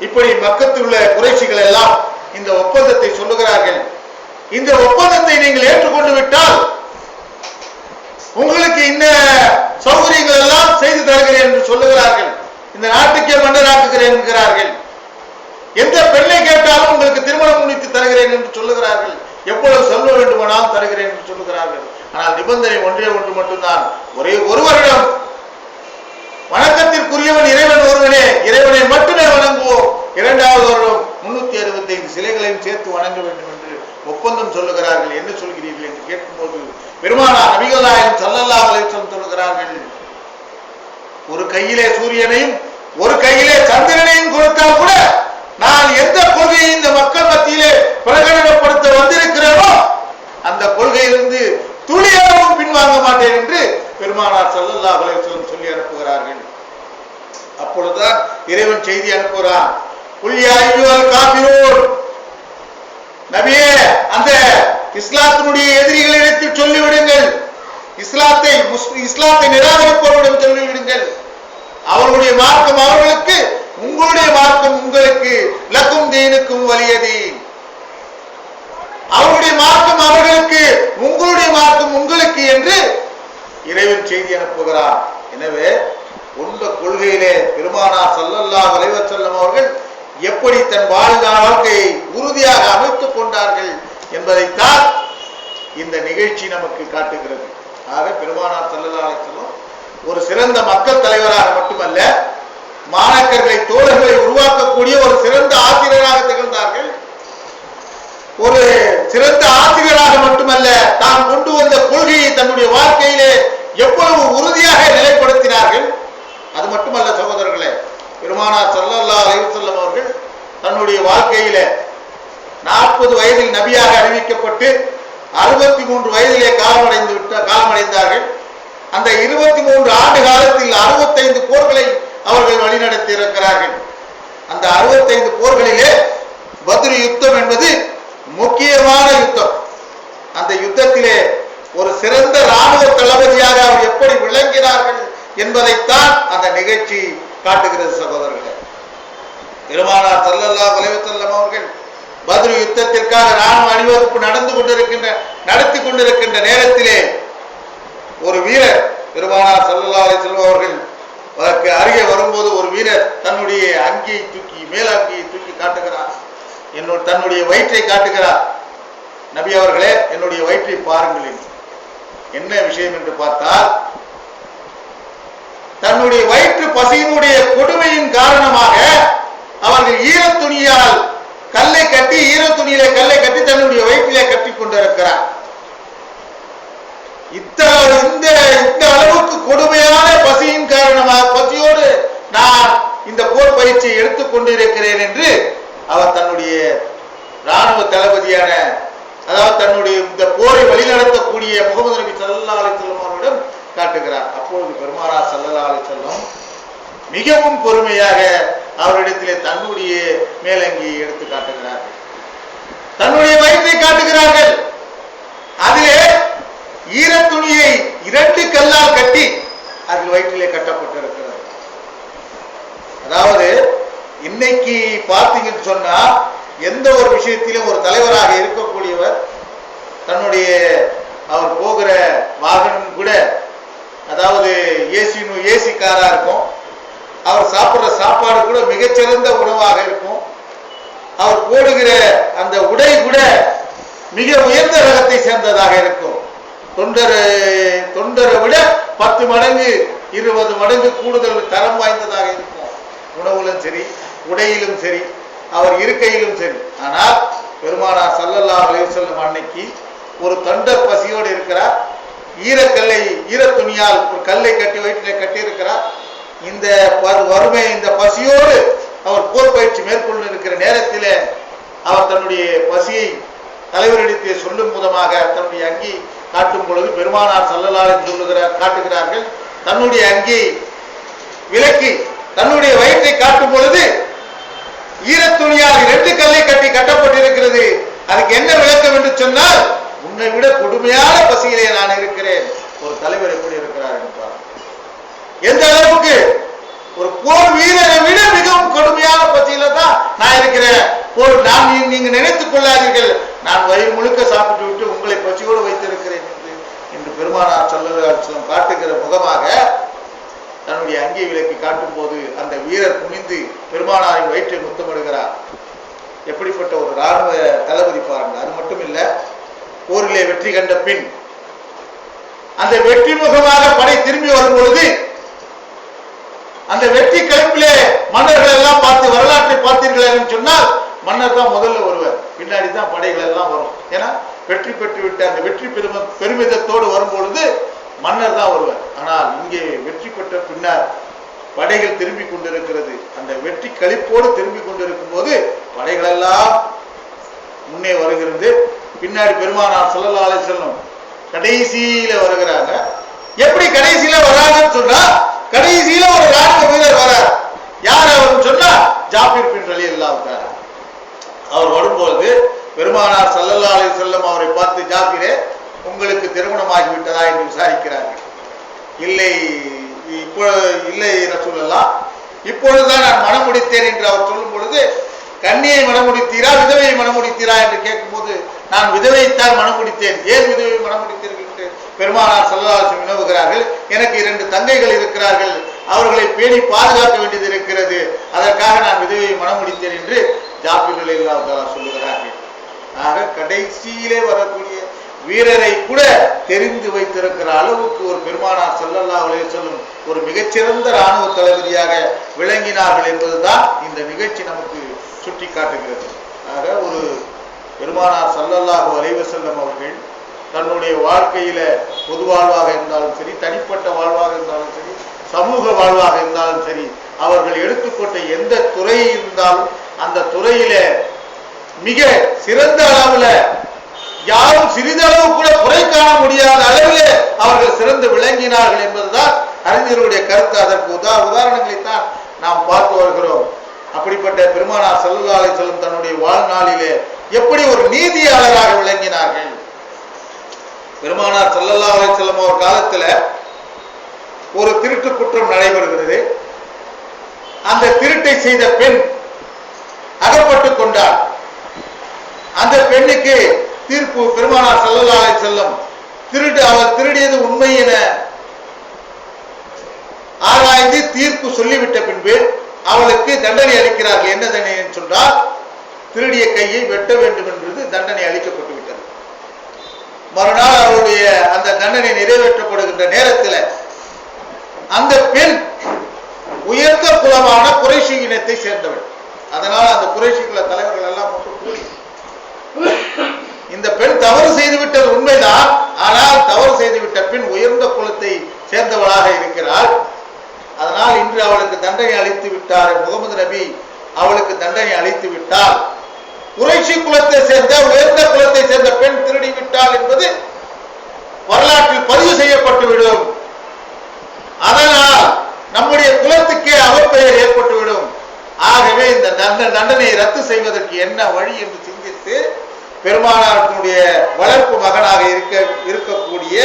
இப்படி மக்கத்தில் உள்ள குறைஷிகள் எல்லாம் இந்த ஒப்பந்தத்தை சொல்லுகிறார்கள், இந்த ஒப்பந்தத்தை நீங்கள் ஏற்றுக்கொண்டு விட்டால் உங்களுக்கு இந்த சௌகரியங்கள் எல்லாம் செய்து தருகிறேன் என்று சொல்லுகிறார்கள், இந்த நாட்டுக்கே மன்னராக்குகிறேன் என்கிறார்கள், எந்த பெண்ணை கேட்டாலும் உங்களுக்கு திருமணம் முடித்து தருகிறேன் என்று சொல்லுகிறார்கள், எவ்வளவு செல்வ வேண்டுமானாலும் தருகிறேன் என்று சொல்லுகிறார்கள். ஆனால் நிபந்தனை ஒன்றே ஒன்று மட்டும்தான், ஒரே ஒரு வருடம் வணக்கத்திற்குரியவன் இறைவன் ஒருவனே, இறைவனை மட்டுமே வணங்குவோம், இரண்டாவது வருடம் 365 சிலைகளையும் சேர்த்து வணங்க வேண்டும் என்று ஒப்பந்தம் சொல்லுகிறார்கள். என்ன சொல்கிறீர்கள் என்று கேட்கும்போது பெருமானார் நபிகள் நாயகம் ஸல்லல்லாஹு அலைஹி வஸல்லம் சொல்லுகிறார்கள், ஒரு கையிலே சூரியனையும் ஒரு கையிலே சந்திரனையும் கொடுத்தால் கூட நான் எந்த கொள்கையை இந்த மக்கள் மத்தியிலே பிரகடனப்படுத்த வந்திருக்கிறேனோ அந்த கொள்கையிலிருந்து துளியளவும் பின்வாங்க மாட்டேன் என்று பெருமானார் ஸல்லல்லாஹு அலைஹி வஸல்லம் சொல்லி அனுப்புகிறார்கள். அப்பொழுதுதான் இறைவன் செய்தி அனுப்புகிறான், குல் யா அய்யுஹல் காஃபிரூன், நபியே அந்த இஸ்லாத்தினுடைய எதிரிகளிடத்தில் சொல்லிவிடுங்கள், இஸ்லாத்தை நிராகரிப்பவர்களிடம் சொல்லிவிடுங்கள், அவர்களுடைய மார்க்கம் அவர்களுக்கு, உங்களுடைய மார்க்கம் உங்களுக்கு, லக்கும் தீனுக்கும் வலியதி, அவருடைய மார்க்கம் அவர்களுக்கு, உங்களுடைய மார்க்கம் உங்களுக்கு என்று இறைவன் செய்தி அனுப்புகிறார். எனவே உள்ள கொள்கையிலே பெருமானார் ஸல்லல்லாஹு அலைஹி வஸல்லம் அவர்கள் எப்படி தன் வாழ்க்கையை உறுதியாக அமைத்துக் கொண்டார்கள் என்பதைத்தான் இந்த நிகழ்ச்சி நமக்கு காட்டுகிறது. ஆக பெருமானார் ஸல்லல்லாஹு அலைஹி வஸல்லம் ஒரு சிறந்த மக்கள் தலைவராக மட்டுமல்ல, மாணக்கர்களை தோழர்களை உருவாக்கக்கூடிய ஒரு சிறந்த ஆசிரியராக திகழ்ந்தார்கள். ஒரு சிறந்த ஆசிரியராக மட்டுமல்ல, தாம் கொண்டு வந்த கொள்கையை தன்னுடைய வாழ்க்கையிலே எவ்வளவு உறுதியாக நிலைப்படுத்தினார்கள். அது மட்டுமல்ல சகோதரர்களே, பெருமானார் ஸல்லல்லாஹு அலைஹி வஸல்லம் அவர்கள் தன்னுடைய வாழ்க்கையிலே 40 வயதில் நபியாக அறிவிக்கப்பட்டு 63 வயதிலே காலமடைந்தார்கள். அந்த 23 ஆண்டு காலத்தில் 65 போர்களை அவர்கள் வழிநடத்தி இருக்கிறார்கள். அந்த 65 போர்களிலே பத்ர் யுத்தம் என்பது முக்கியமான யுத்தம். அந்த யுத்தத்திலே ஒரு சிறந்த ராணுவ தளபதியாக அவர் எப்படி விளங்கினார்கள் என்பதைத்தான் அந்த நிகழ்ச்சி காட்டுகிறது சகோதரர்களே. பெருமானார் ஸல்லல்லாஹு அலைஹி வஸல்லம் அவர்கள் பத்ர் யுத்தத்திற்காக ராணுவ அணிவகுப்பு நடத்தி கொண்டிருக்கின்ற நேரத்திலே ஒரு வீரர் பெருமானார் ஸல்லல்லாஹு அலைஹி வஸல்லம் அவர்கள் அருகே வரும்போது ஒரு வீரர் தன்னுடைய அங்கியை தூக்கி மேல் அங்கியை தூக்கி காட்டுகிறார், தன்னுடைய வயிற்றை காட்டுகிறார். நபி அவர்களே, என்னுடைய வயிற்றை பாருங்கள். என்ன விஷயம் என்று பார்த்தால், தன்னுடைய வயிற்று பசியினுடைய கொடுமையின் காரணமாக அவர்கள் ஈரத்துணியால் கல்லை கட்டி, ஈரத்துணியிலே கல்லை கட்டி தன்னுடைய வயிற்றிலே கட்டி கொண்டிருக்கிறார். இந்த அளவுக்கு கொடுமையான பசியின் காரணமாக பசியோடு நான் இந்த போர் பயிற்சியை எடுத்துக் கொண்டிருக்கிறேன் என்று அவர் தன்னுடைய ராணுவ தளபதியான, அதாவது தன்னுடைய இந்த போரை வழிநடத்தக்கூடிய முகமது நபி ஸல்லல்லாஹு அலைஹி வஸல்லம் அவரிடம் காட்டுகிறார். அப்பொழுது பெருமானார் ஸல்லல்லாஹு அலைஹி வஸல்லம் மிகவும் பொறுமையாக அவரிடத்திலே தன்னுடைய மேலங்கியை எடுத்து காட்டுகிறார்கள், தன்னுடைய வயிற்றை காட்டுகிறார்கள். அதிலே ஈரத்துணியை 2 கல்லால் கட்டி அதில் வயிற்றிலே கட்டப்பட்டிருக்கிறது. அதாவது இன்னைக்கு பார்த்தீங்கன்னு சொன்னா, எந்த ஒரு விஷயத்திலும் ஒரு தலைவராக இருக்கக்கூடியவர் தன்னுடைய அவர் போகிற வாகனம் கூட அதாவது ஏசி காரா இருக்கும். அவர் சாப்பிட்ற சாப்பாடு கூட மிகச்சிறந்த உணவாக இருக்கும். அவர் போடுகிற அந்த உடை கூட மிக உயர்ந்த ரகத்தை சேர்ந்ததாக இருக்கும். தொண்டரை விட 10 மடங்கு 20 மடங்கு கூடுதல் தரம் வாய்ந்ததாக இருக்கும். உணவிலும் சரி, உடையிலும் சரி, அவர் இருக்கையிலும் சரி. ஆனால் பெருமானார் ஸல்லல்லாஹு அலைஹி வஸல்லம் அன்னைக்கு ஒரு தொண்டர் பசியோடு இருக்கிறார். ஈரத்துணியால் ஒரு கல்லை கட்டி வயிற்றிலே கட்டி இருக்கிறார். இந்த வறுமை, இந்த பசியோடு அவர் போர் பயிற்சி மேற்கொண்டு இருக்கிற நேரத்தில் அவர் தன்னுடைய பசியை தலைவரிடத்தை சொல்லும் விதமாக தன்னுடைய அங்கி காட்டும் பொழுது பெருமானார் ஸல்லல்லாஹு அலைஹி வஸல்லம் காட்டுகிறார்கள். தன்னுடைய அங்கி விலக்கி தன்னுடைய வயிற்றை காட்டும் பொழுது ஈரத்துணியால் 2 கல்லை கட்டி கட்டப்பட்டிருக்கிறது. அதுக்கு என்ன விளக்கம் என்று சொன்னால், உன்னை விட கொடுமையான பசியிலே நான் இருக்கிறேன். ஒரு தலைவர் எப்படி இருக்கிறார் என்றார். எந்த அளவுக்கு ஒரு போர் வீரரை விட மிகவும் கொடுமையான பசியில தான் நான் இருக்கிறேன். நீங்க நினைத்துக் கொள்ளாதீர்கள், நான் வயிறு முழுக்க சாப்பிட்டு விட்டு உங்களை பசியோடு வைத்திருக்கிறேன் என்று பெருமானார் ஸல்லல்லாஹு அலைஹி வஸல்லம் காட்டுகிற முகமாக தன்னுடைய அங்கி விலக்கி காட்டும் போது அந்த வீரர் குனிந்து பெருமானாரின் வயிற்றை முத்தமிடுகிறார். எப்படிப்பட்ட ஒரு இராணுவ தளபதி பாருங்க. அது மட்டும் இல்ல, போரிலே வெற்றி கண்ட பின் அந்த வெற்றி முகமாக படை திரும்பி வரும் பொழுது அந்த வெற்றி களிப்பிலே மன்னர்கள் எல்லாம் பார்த்து வரலாற்றை பார்த்தீர்கள் என்று சொன்னால், மன்னர் தான் முதல்ல வருவார், பின்னாடி தான் படைகள் எல்லாம் வரும். ஏன்னா வெற்றி பெற்று விட்ட அந்த வெற்றி பெருமிதத்தோடு வரும் பொழுது மன்னர் தான் வருவார். ஆனால் இங்கே வெற்றி பெற்ற பின்னர் படைகள் திரும்பி கொண்டிருக்கிறது. அந்த வெற்றி களிப்போடு திரும்பி கொண்டிருக்கும் போது படைகள் எல்லாம் முன்னே வருகிறது. பின்னாடி பெருமானார் ஸல்லல்லாஹு அலைஹி வஸல்லம் கடைசியில வருகிறாங்க. எப்படி கடைசியில வராங்கன்னு சொன்னா, கடைசியில ஒரு ராணுவ வீரர் வரார். யார் அவர் சொன்னா, ஜாபிர் பின் ரலியல்லாஹு தஆலா. அவர் வரும்போது பெருமானார் ஸல்லல்லாஹு அலைஹி வஸல்லம் அவரை பார்த்து, ஜாபிரே, உங்களுக்கு திருமணமாகி விட்டதா என்று விசாரிக்கிறார்கள். இல்லை ரசூலல்லாஹ், இப்பொழுதுதான் நான் மனம் முடித்தேன் என்று அவர் சொல்லும் பொழுது, கன்னியை மனம் முடித்தீரா விதவையை மனம் முடித்தீரா என்று கேட்கும் போது, நான் விதவையைத்தான் மனம் முடித்தேன். ஏன் விதவை மனம் முடித்தீர்கள் என்று பெருமானார் ஸல்லல்லாஹு அலைஹி வஸல்லம் வினவுகிறார்கள். எனக்கு 2 தங்கைகள் இருக்கிறார்கள், அவர்களை பேணி பாதுகாக்க வேண்டியது இருக்கிறது, அதற்காக நான் விதவையை மனம் முடித்தேன் என்று ஜாபிர் ரலியல்லாஹு தஆலா சொல்லுகிறார்கள். ஆக கடைசியிலே வரக்கூடிய வீரரை கூட தெரிந்து வைத்திருக்கிற அளவுக்கு ஒரு பெருமானார் ஸல்லல்லாஹு அலைஹி வஸல்லம் ஒரு மிகச்சிறந்த இராணுவ தளபதியாக விளங்கினார்கள் என்பதுதான் இந்த நிகழ்ச்சி நமக்கு சுட்டி காட்டுகிறது. ஆக ஒரு பெருமானார் ஸல்லல்லாஹு அலைஹி வஸல்லம் அவர்கள் தன்னுடைய வாழ்க்கையில பொது வாழ்வாக இருந்தாலும் சரி, தனிப்பட்ட வாழ்வாக இருந்தாலும் சரி, சமூக வாழ்வாக இருந்தாலும் சரி, அவர்கள் எடுத்துக்கொண்ட எந்த துறை இருந்தாலும் அந்த துறையில மிக சிறந்த அளவுல யாரும் சிறிதளவு கூட குறை காண முடியாத அளவிலே அவர்கள் சிறந்து விளங்கினார்கள் என்பதுதான் அறிஞருடைய கருத்து. அதற்கு உதாரணங்களைத்தான் நாம் பார்த்து வருகிறோம். அப்படிப்பட்ட பெருமானார் ஸல்லல்லாஹு அலைஹி வஸல்லம் தன்னுடைய வாழ்நாளிலே எப்படி ஒரு நீதியாளராக விளங்கினார்கள். பெருமானார் ஸல்லல்லாஹு அலைஹி வஸல்லம் அவர் காலத்துல ஒரு திருட்டு குற்றம் நடைபெறுகிறது. அந்த திருட்டை செய்த பெண் அகப்பட்டுக் கொண்டார். அந்த பெண்ணுக்கு தீர்ப்பு பெருமானார் ஸல்லல்லாஹு அலைஹி வஸல்லம் அவள் திருடியது உண்மை என ஆராய்ந்து தீர்ப்பு சொல்லிவிட்ட பின்பு அவளுக்கு தண்டனை அளிக்கிறார்கள். என்ன தண்டனை சொன்னால், திருடிய கையை வெட்ட வேண்டும் என்பது தண்டனை அளிக்கப்பட்டு விட்டது. மறுநாள் அவருடைய அந்த தண்டனை நிறைவேற்றப்படுகின்ற நேரத்தில் அந்த பெண் உயர்ந்த குலமான குறைஷி இனத்தை சேர்ந்தவள். அதனால் அந்த குறைஷி குல தலைவர்கள் எல்லாம் கூடி, இந்த பெண் தவறு செய்துவிட்டது உண்மைதான், ஆனால் தவறு செய்துவிட்ட பெண் உயர்ந்த குலத்தை சேர்ந்தவளாக இருக்கிறாள். அதனால் இன்று அவளுக்கு தண்டனை அளித்து விட்டார் முகமது நபி, அவளுக்கு தண்டனை அளித்து விட்டால் குறைஷி குலத்தை சேர்ந்த உயர்ந்த குலத்தை சேர்ந்த பெண் திருடி விட்டாள் என்பது வரலாற்றில் பதிவு செய்யப்பட்டுவிடும். அதனால் நம்முடைய குலத்துக்கே அவப்பெயர் ஏற்பட்டுவிடும். ஆகவே இந்த தண்டனையை ரத்து செய்வதற்கு என்ன வழி என்று சிந்தித்து பெருமானாருடைய வளர்ப்பு மகனாக இருக்கக்கூடிய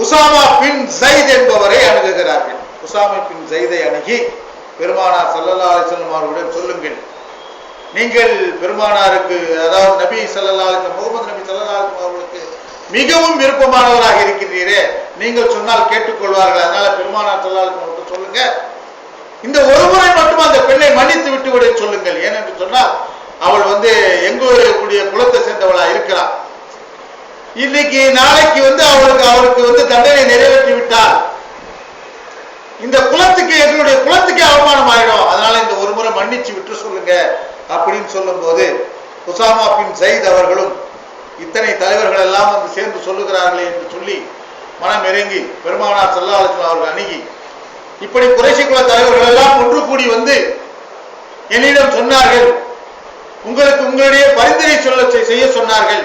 உசாமா பின் ஸைத் என்பவரை அணுகுகிறார்கள். உசாமா பின் ஸைதை அணுகி பெருமானார் ஸல்லல்லாஹு அலைஹி வஸல்லம் அவர்களிடம் சொல்லுங்கள், நீங்கள் பெருமானாருக்கு, அதாவது நபி ஸல்லல்லாஹு அலைஹி வஸல்லம் முகமது நபி ஸல்லல்லாஹு அலைஹி வஸல்லம் அவர்களுக்கு மிகவும் விருப்பமானவராக இருக்கின்றீரே, நீங்கள் சொன்னால் கேட்டுக்கொள்வார்கள், அதனால பெருமானார் ஸல்லல்லாஹு சொல்லுங்க, இந்த ஒரு முறை மட்டும் அந்த பெண்ணை மன்னித்து விட்டு விட சொல்லுங்கள். ஏனென்று சொன்னால் அவள் எங்களுடைய குலத்தை சேர்ந்தவளா இருக்கிறார். இன்னைக்கு நாளைக்கு அவருக்கு தண்டனை நிறைவேற்றி விட்டால் இந்த குலத்துக்கு, எங்களுடைய குலத்துக்கே அவமானம் ஆயிடும். அதனால இந்த ஒரு முறை மன்னிச்சு விட்டு சொல்லுங்க அப்படின்னு சொல்லும் போது உசாமா பின் ஸைத் அவர்களும் இத்தனை தலைவர்கள் எல்லாம் சேர்ந்து சொல்லுகிறார்களே என்று சொல்லி மனம் இறங்கி பெருமானார் ஸல்லல்லாஹு அலைஹி வஸல்லம் அவர்கள் அணுகி, இப்படி குறைஷி குல தலைவர்கள் எல்லாம் ஒன்று கூடி என்னிடம் சொன்னார்கள், உங்களுக்கு உங்களுடைய பரிந்துரை செய்ய சொன்னார்கள்.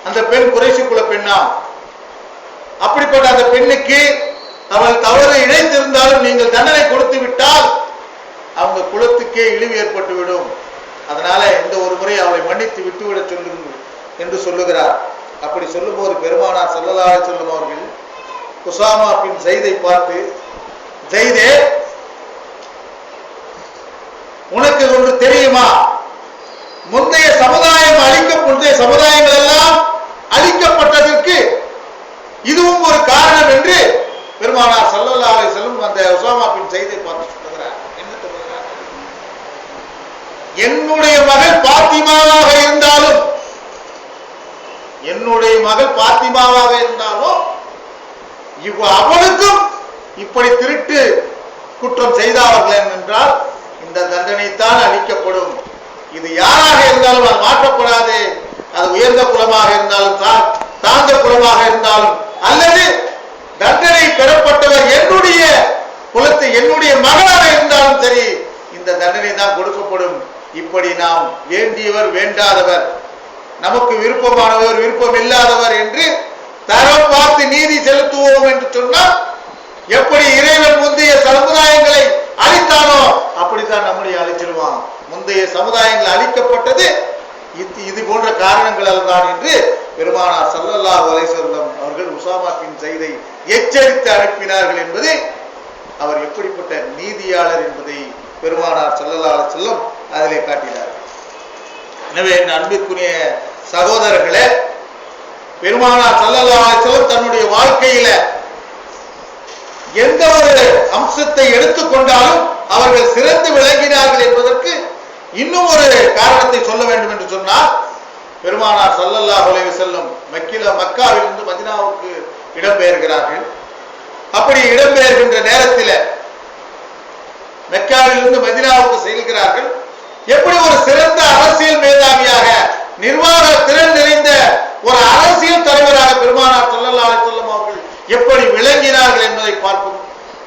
அந்த பெண் குறைஷி குல பெண்ணா, அப்படிப்பட்ட அந்த பெண்ணுக்கு அவள் தவறு இழைத்திருந்தாலும் நீங்கள் தண்டனை கொடுத்து விட்டால் அவங்க குலத்துக்கே இழிவு ஏற்பட்டுவிடும். அதனால இந்த ஒரு முறை அவளை மன்னித்து விட்டுவிட சொல்லுங்கள் என்று சொல்லுகிறார். அப்படி சொல்லும் போது பெருமானார் ஸல்லல்லாஹு அலைஹி வஸல்லம் அவர்கள் உசாமா பின் ஸைதை பார்த்து, ஸைதே, உனக்கு ஒன்று தெரியுமா, முந்தைய சமுதாயங்கள் எல்லாம் அழிக்கப்பட்டதற்கு இதுவும் ஒரு காரணம் என்று பெருமானார் ஸல்லல்லாஹு அலைஹி வஸல்லம் அந்த உசாமா பின் ஸைதை பார்த்து சொல்லுகிறார். என்ன சொல்லுகிறார்? என்னுடைய மகள் பாத்திமாவாக இருந்தாலும் அவளுக்கும் இப்படி திருட்டு குற்றம் செய்தார்கள் என்றால் இந்த தண்டனைத்தான் அளிக்கப்படும். இது யாராக இருந்தாலும் அது மாற்றப்படாது. அது உயர்ந்த குலமாக இருந்தாலும் தாழ்ந்த குலமாக இருந்தாலும் அல்லது தண்டனை பெறப்பட்டவர் என்னுடைய குலத்தை என்னுடைய மகனாக இருந்தாலும் சரி, இந்த தண்டனை தான் கொடுக்கப்படும். இப்படி நாம் வேண்டியவர் வேண்டாதவர், நமக்கு விருப்பமானவர் விருப்பம் இல்லாதவர் என்று தரம் பார்த்து நீதி செலுத்துவோம் என்று சொன்னால், எப்படி இறைவன் முந்தைய சமுதாயங்களை அழித்தானோ அப்படித்தான் நம்முடைய அழிச்சிருவான். முந்தைய சமுதாயங்கள் அழிக்கப்பட்டது இது போன்ற காரணங்களால் தான் என்று பெருமானார் ஸல்லல்லாஹு அலைஹி வஸல்லம் அவர்கள் உசாமா பின் ஸைதை எச்சரித்து அனுப்பினார்கள் என்பது அவர் எப்படிப்பட்ட நீதியாளர் என்பதை பெருமானார் ஸல்லல்லாஹு அலைஹி வஸல்லம் அதிலே காட்டினார். எனவே என் அன்பிற்குரிய சகோதரர்களே, பெருமானார் ஸல்லல்லாஹு அலைஹி வஸல்லம் தன்னுடைய வாழ்க்கையில எந்த ஒரு அம்சத்தை எடுத்துக்கொண்டாலும் அவர்கள் சிறந்து விளங்கினார்கள் என்பதற்கு இன்னும் ஒரு காரணத்தை சொல்ல வேண்டும் என்று சொன்னால், பெருமானார் ஸல்லல்லாஹு அலைஹி வஸல்லம் மக்காவிலிருந்து மதீனாவுக்கு இடம்பெயர்கிறார்கள். அப்படி இடம்பெயர்கின்ற நேரத்தில் மெக்காவிலிருந்து மதீனாவுக்கு செல்கிறார்கள். எப்படி ஒரு சிறந்த அரசியல் மேதாவியாக, நிர்வாக திறன் நிறைந்த ஒரு அரசியல் தலைவராக பெருமானார் ஸல்லல்லாஹு அலைஹி வஸல்லம் அவர்கள் எப்படி விளங்கினார்கள் என்பதை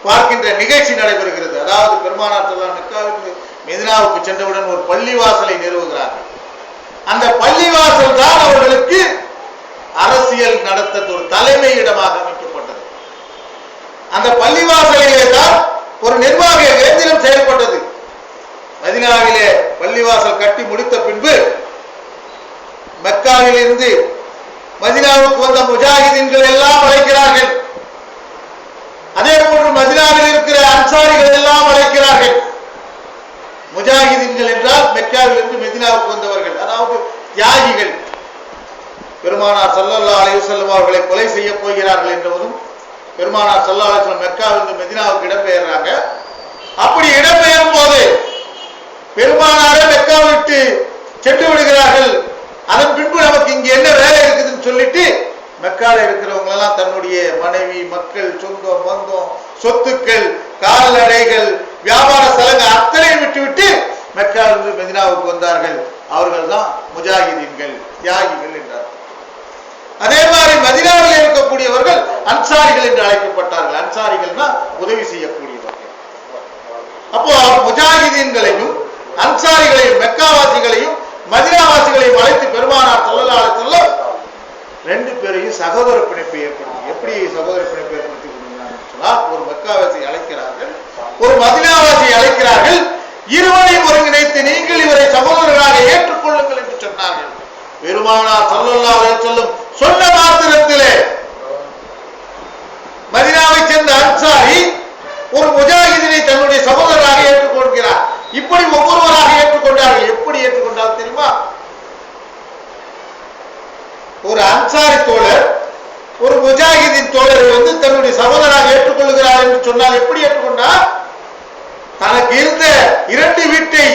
பார்க்கின்ற நிகழ்ச்சி நடைபெறுகிறது. அதாவது பெருமானார் ஸல்லல்லாஹு அலைஹி வஸல்லம் மதீனாவுக்கு சென்றவுடன் ஒரு பள்ளிவாசலை நிறுவுகிறார்கள். அந்த பள்ளிவாசல் தான் அவர்களுக்கு அரசியல் நடத்த ஒரு தலைமை இடமாக அமைக்கப்பட்டது. அந்த பள்ளிவாசலிலே தான் ஒரு நிர்வாக கேந்திரம் செயல்பட்டது. மதீனாவிலே பள்ளிவாசல் கட்டி முடித்த பின்பு மக்காவில் இருந்து மதீனாவுக்கு வந்த முஜாஹிதீன்கள் எல்லாம் அழைக்கிறார்கள். அதே போன்று மதீனாவில் இருக்கிற அன்சாரிகள் எல்லாம் அழைக்கிறார்கள். முஜாஹிதீன்கள் என்றால் மெக்காவில் இருந்து மதீனாவுக்கு வந்தவர்கள், அதாவது தியாகிகள். பெருமானார் ஸல்லல்லாஹு அலைஹி வஸல்லம் அவர்களை கொலை செய்ய போகிறார்கள் என்றதும் பெருமானார் ஸல்லல்லாஹு அலைஹி வஸல்லம் மெக்காவிலிருந்து மதீனாவுக்கு இடம்பெயர்றாங்க. அப்படி இடம்பெயரும் போது பெருமானாரை மெக்காவை விட்டு சென்று விடுகிறார்கள். அதன் பின்பு நமக்கு இங்க என்ன வேலை இருக்குதுன்னு சொல்லிட்டு மெக்கால இருக்கிறவங்க எல்லாம் தன்னுடைய மனைவி, மக்கள், சொந்தம், பந்தம், சொத்துக்கள், கால்நடைகள், வியாபார ஸ்தலங்கள் அத்தனையும் விட்டுவிட்டு மெக்காவிலிருந்து மதீனாவுக்கு வந்தார்கள். அவர்கள் தான் முஜாஹிதீன்கள், தியாகிகள் என்றார். அதே மாதிரி மதீனாவில் இருக்கக்கூடியவர்கள் அன்சாரிகள் என்று அழைக்கப்பட்டார்கள். அன்சாரிகள்னா உதவி செய்யக்கூடியவர்கள். அப்போ முஜாஹிதீன்களையும் அன்சாரிகளையும் மெக்காவாசிகளையும் மதீனாவாசிகளையும் அழைத்து பெருமானார் ஸல்லல்லாஹு அலைஹி வஸல்லம் ரெண்டு பேரையும் சகோதர பிணைப்பை ஏற்படுத்தி, எப்படி சகோதர பிணைப்பை ஏற்படுத்தி சொன்னால், ஒரு மெக்காவாசியை அழைக்கிறார்கள், ஒரு மதீனாவாசியை அழைக்கிறார்கள். இருவரையும் ஒருங்கிணைத்து நீங்கள் இவரை சகோதரர்களாக ஏற்றுக்கொள்ளுங்கள் என்று சொன்னார்கள். பெருமானார் ஸல்லல்லாஹு அலைஹி வஸல்லம் சொன்ன மாத்திரத்திலே மதீனாவை சேர்ந்த அன்சாரி ஒரு முஜாஹிதினை தன்னுடைய சகோதரராக ஏற்றுக்கொள்கிறார். இப்படி ஒவ்வொருவராக ஏற்றுக்கொண்டார்கள். எப்படி ஏற்றுக்கொண்டால் தெரியுமா? ஒரு ஒரு அன்சாரி தோழர் ஒரு முஜாஹிதின் தோழரை தன்னுடைய சகோதரராக ஏற்றுக்கொள்கிறார் என்று சொன்னால் எப்படி ஏற்றுக்கொண்டார்? தனக்கு இருந்த 2 வீட்டை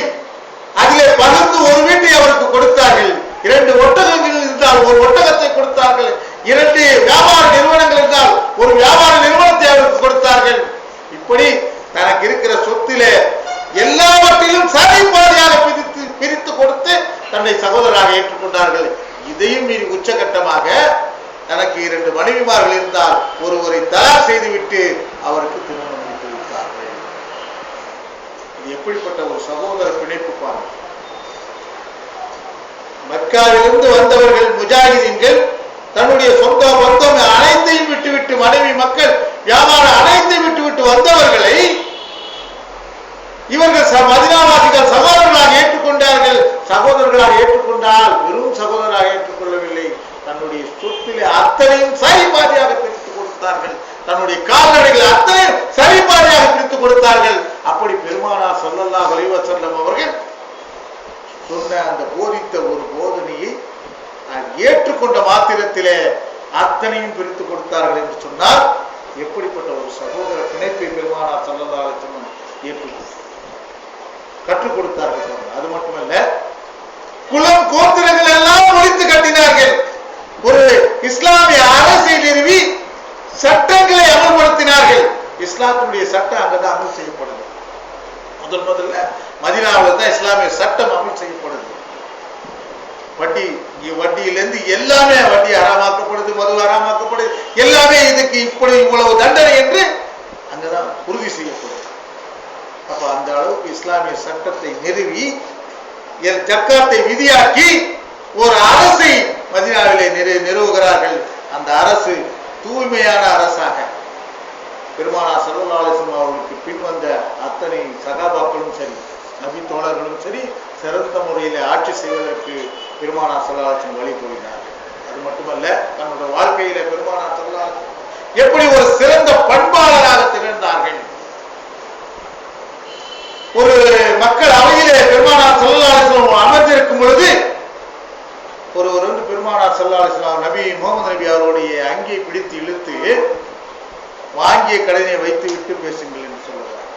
அதிலே பகிர்ந்து ஒரு வீட்டை அவருக்கு கொடுத்தார்கள். 2 ஒட்டகங்கள் இருந்தால் ஒரு ஒட்டகத்தை கொடுத்தார்கள். 2 வியாபார நிறுவனங்கள் இருந்தால் ஒரு வியாபார நிறுவனத்தை அவருக்கு கொடுத்தார்கள். இப்படி தனக்கு இருக்கிற சொத்திலே எல்லாவற்றிலும் சரிபாதியாக பிரித்து கொடுத்து தன்னை சகோதரராக ஏற்றுக்கொண்டார்கள். இதையும் மீறி உச்சகட்டமாக தனக்கு 2 மனைவிமார்கள் இருந்தால் ஒருவரை தலாக் செய்துவிட்டு அவருக்கு திருமணம் முடித்து விட்டார்கள். இது எப்படிப்பட்ட ஒரு சகோதர பிணைப்பு பாருங்கள். மக்காவிலிருந்து வந்தவர்கள் முஜாஹிதீன்கள் தன்னுடைய சொந்த பந்தம் அனைத்தையும் விட்டுவிட்டு, மனைவி மக்கள் வியாபாரம் அனைத்தையும் விட்டுவிட்டு வந்தவர்களை இவர்கள் மதீனாவாசிகள் சகோதரர்களாக ஏற்றுக்கொண்டார்கள். சகோதரர்களாக ஏற்றுக்கொண்டால் வெறும் சகோதரராக ஏற்றுக்கொள்ளவில்லை, தன்னுடைய சொத்திலே அத்தனையும் சரிபாதியாக பிரித்து கொடுத்தார்கள். தன்னுடைய கால்நடைகள் அத்தனையும் சரிபாதியாக பிரித்து கொடுத்தார்கள். அப்படி பெருமானார் ஸல்லல்லாஹு அலைஹி வஸல்லம் அவர்கள் சொன்ன அந்த போதித்த ஒரு போதனையை ஏற்றுக்கொண்ட மாத்திரத்திலே அத்தனையும் பிரித்து கொடுத்தார்கள் என்று சொன்னால் எப்படிப்பட்ட ஒரு சகோதர பிணைப்பை பெருமானார் ஸல்லல்லாஹு அலைஹி வஸல்லம் ஏற்றுக்கொண்டார், கற்றுக் கொடுத்தார்கள். அது மட்டுமல்ல, குலம் கோத்திரங்கள் எல்லாம் ஒழித்து கட்டினார்கள். ஒரு இஸ்லாமிய அரசை நிறுவி சட்டங்களை அமல்படுத்தினார்கள். இஸ்லாத்தினுடைய சட்டம் அங்கதான் அமல் செய்யப்படுது. முதல்ல மதீனாவில் தான் இஸ்லாமிய சட்டம் அமல் செய்யப்படுது. வட்டியிலிருந்து எல்லாமே, வட்டி அறமாக்கப்படுது, மது அறமாக்கப்படுது, எல்லாமே இதுக்கு இப்படி இவ்வளவு தண்டனை என்று அங்கதான் உறுதி செய்யப்படுது. அப்ப அந்த அளவுக்கு இஸ்லாமிய சட்டத்தை நிறுவி ஜக்காத்தை விதியாக்கி ஒரு அரசை மதீனாவிலே நிறுவுகிறார்கள். அந்த அரசு தூய்மையான அரசாக பெருமானார் ஸல்லல்லாஹு அலைஹி வஸல்லம் அவர்களுக்கு பின்வந்த அத்தனை சகாபாக்களும் சரி, நபி தோழர்களும் சரி, சிறந்த முறையில் ஆட்சி செய்வதற்கு பெருமானார் ஸல்லல்லாஹு அலைஹி வஸல்லம் வழி கூறினார்கள். அது மட்டுமல்ல, தன்னுடைய வாழ்க்கையில பெருமானார் ஸல்லல்லாஹு அலைஹி வஸல்லம் எப்படி ஒரு சிறந்த பண்பாளராக திகழ்ந்தார்கள். ஒரு மக்கள் அவையிலே பெருமானார் ஸல்லல்லாஹு அலைஹி வஸல்லம் அமர்ந்திருக்கும் பொழுது ஒருவர் பெருமானார் ஸல்லல்லாஹு அலைஹி வஸல்லம் நபி முகமது நபி அவருடைய அங்கியை பிடித்து இழுத்து வாங்கிய கடனை வைத்து விட்டு பேசுங்கள் என்று சொல்லுகிறார்.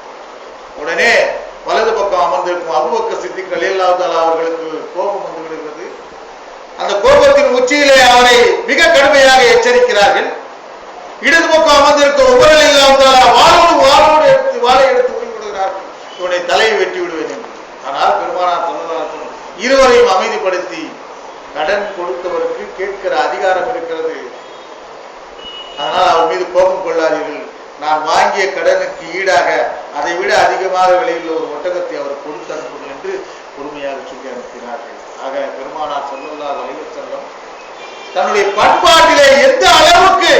உடனே வலது பக்கம் அமர்ந்திருக்கும் அபூபக்கர் சித்திக் ரலியல்லாஹு தஆலா அவர்களுக்கு கோபம் வந்து விடுகிறது. அந்த கோபத்தின் உச்சியிலே அவரை மிக கடுமையாக எச்சரிக்கிறார்கள். இடது பக்கம் அமர்ந்திருக்கும் உமர் ரலியல்லாஹு தஆலா வாளை எடுத்து விடுகிறார்கள், இவனை தலையை வெட்டி விடுவேன் என்று. ஆனால் பெருமானார் ஸல்லல்லாஹு அலைஹி வஸல்லம் இருவரையும் அமைதிப்படுத்தி, கடன் கொடுத்தவருக்கு கேட்கிற அதிகாரம் இருக்கிறது, அதனால் அவர் மீது கோபம் கொள்ளாதீர்கள், நான் வாங்கிய கடனுக்கு ஈடாக அதை விட அதிகமாக விலையுள்ள ஒரு ஒட்டகத்தை அவர் கொடுத்து அனுப்புங்கள் என்று பொறுமையாக சொல்லி அனுப்பினார்கள். ஆக பெருமானார் ஸல்லல்லாஹு அலைஹி வஸல்லம் தன்னுடைய பண்பாட்டிலே எந்த அளவுக்கு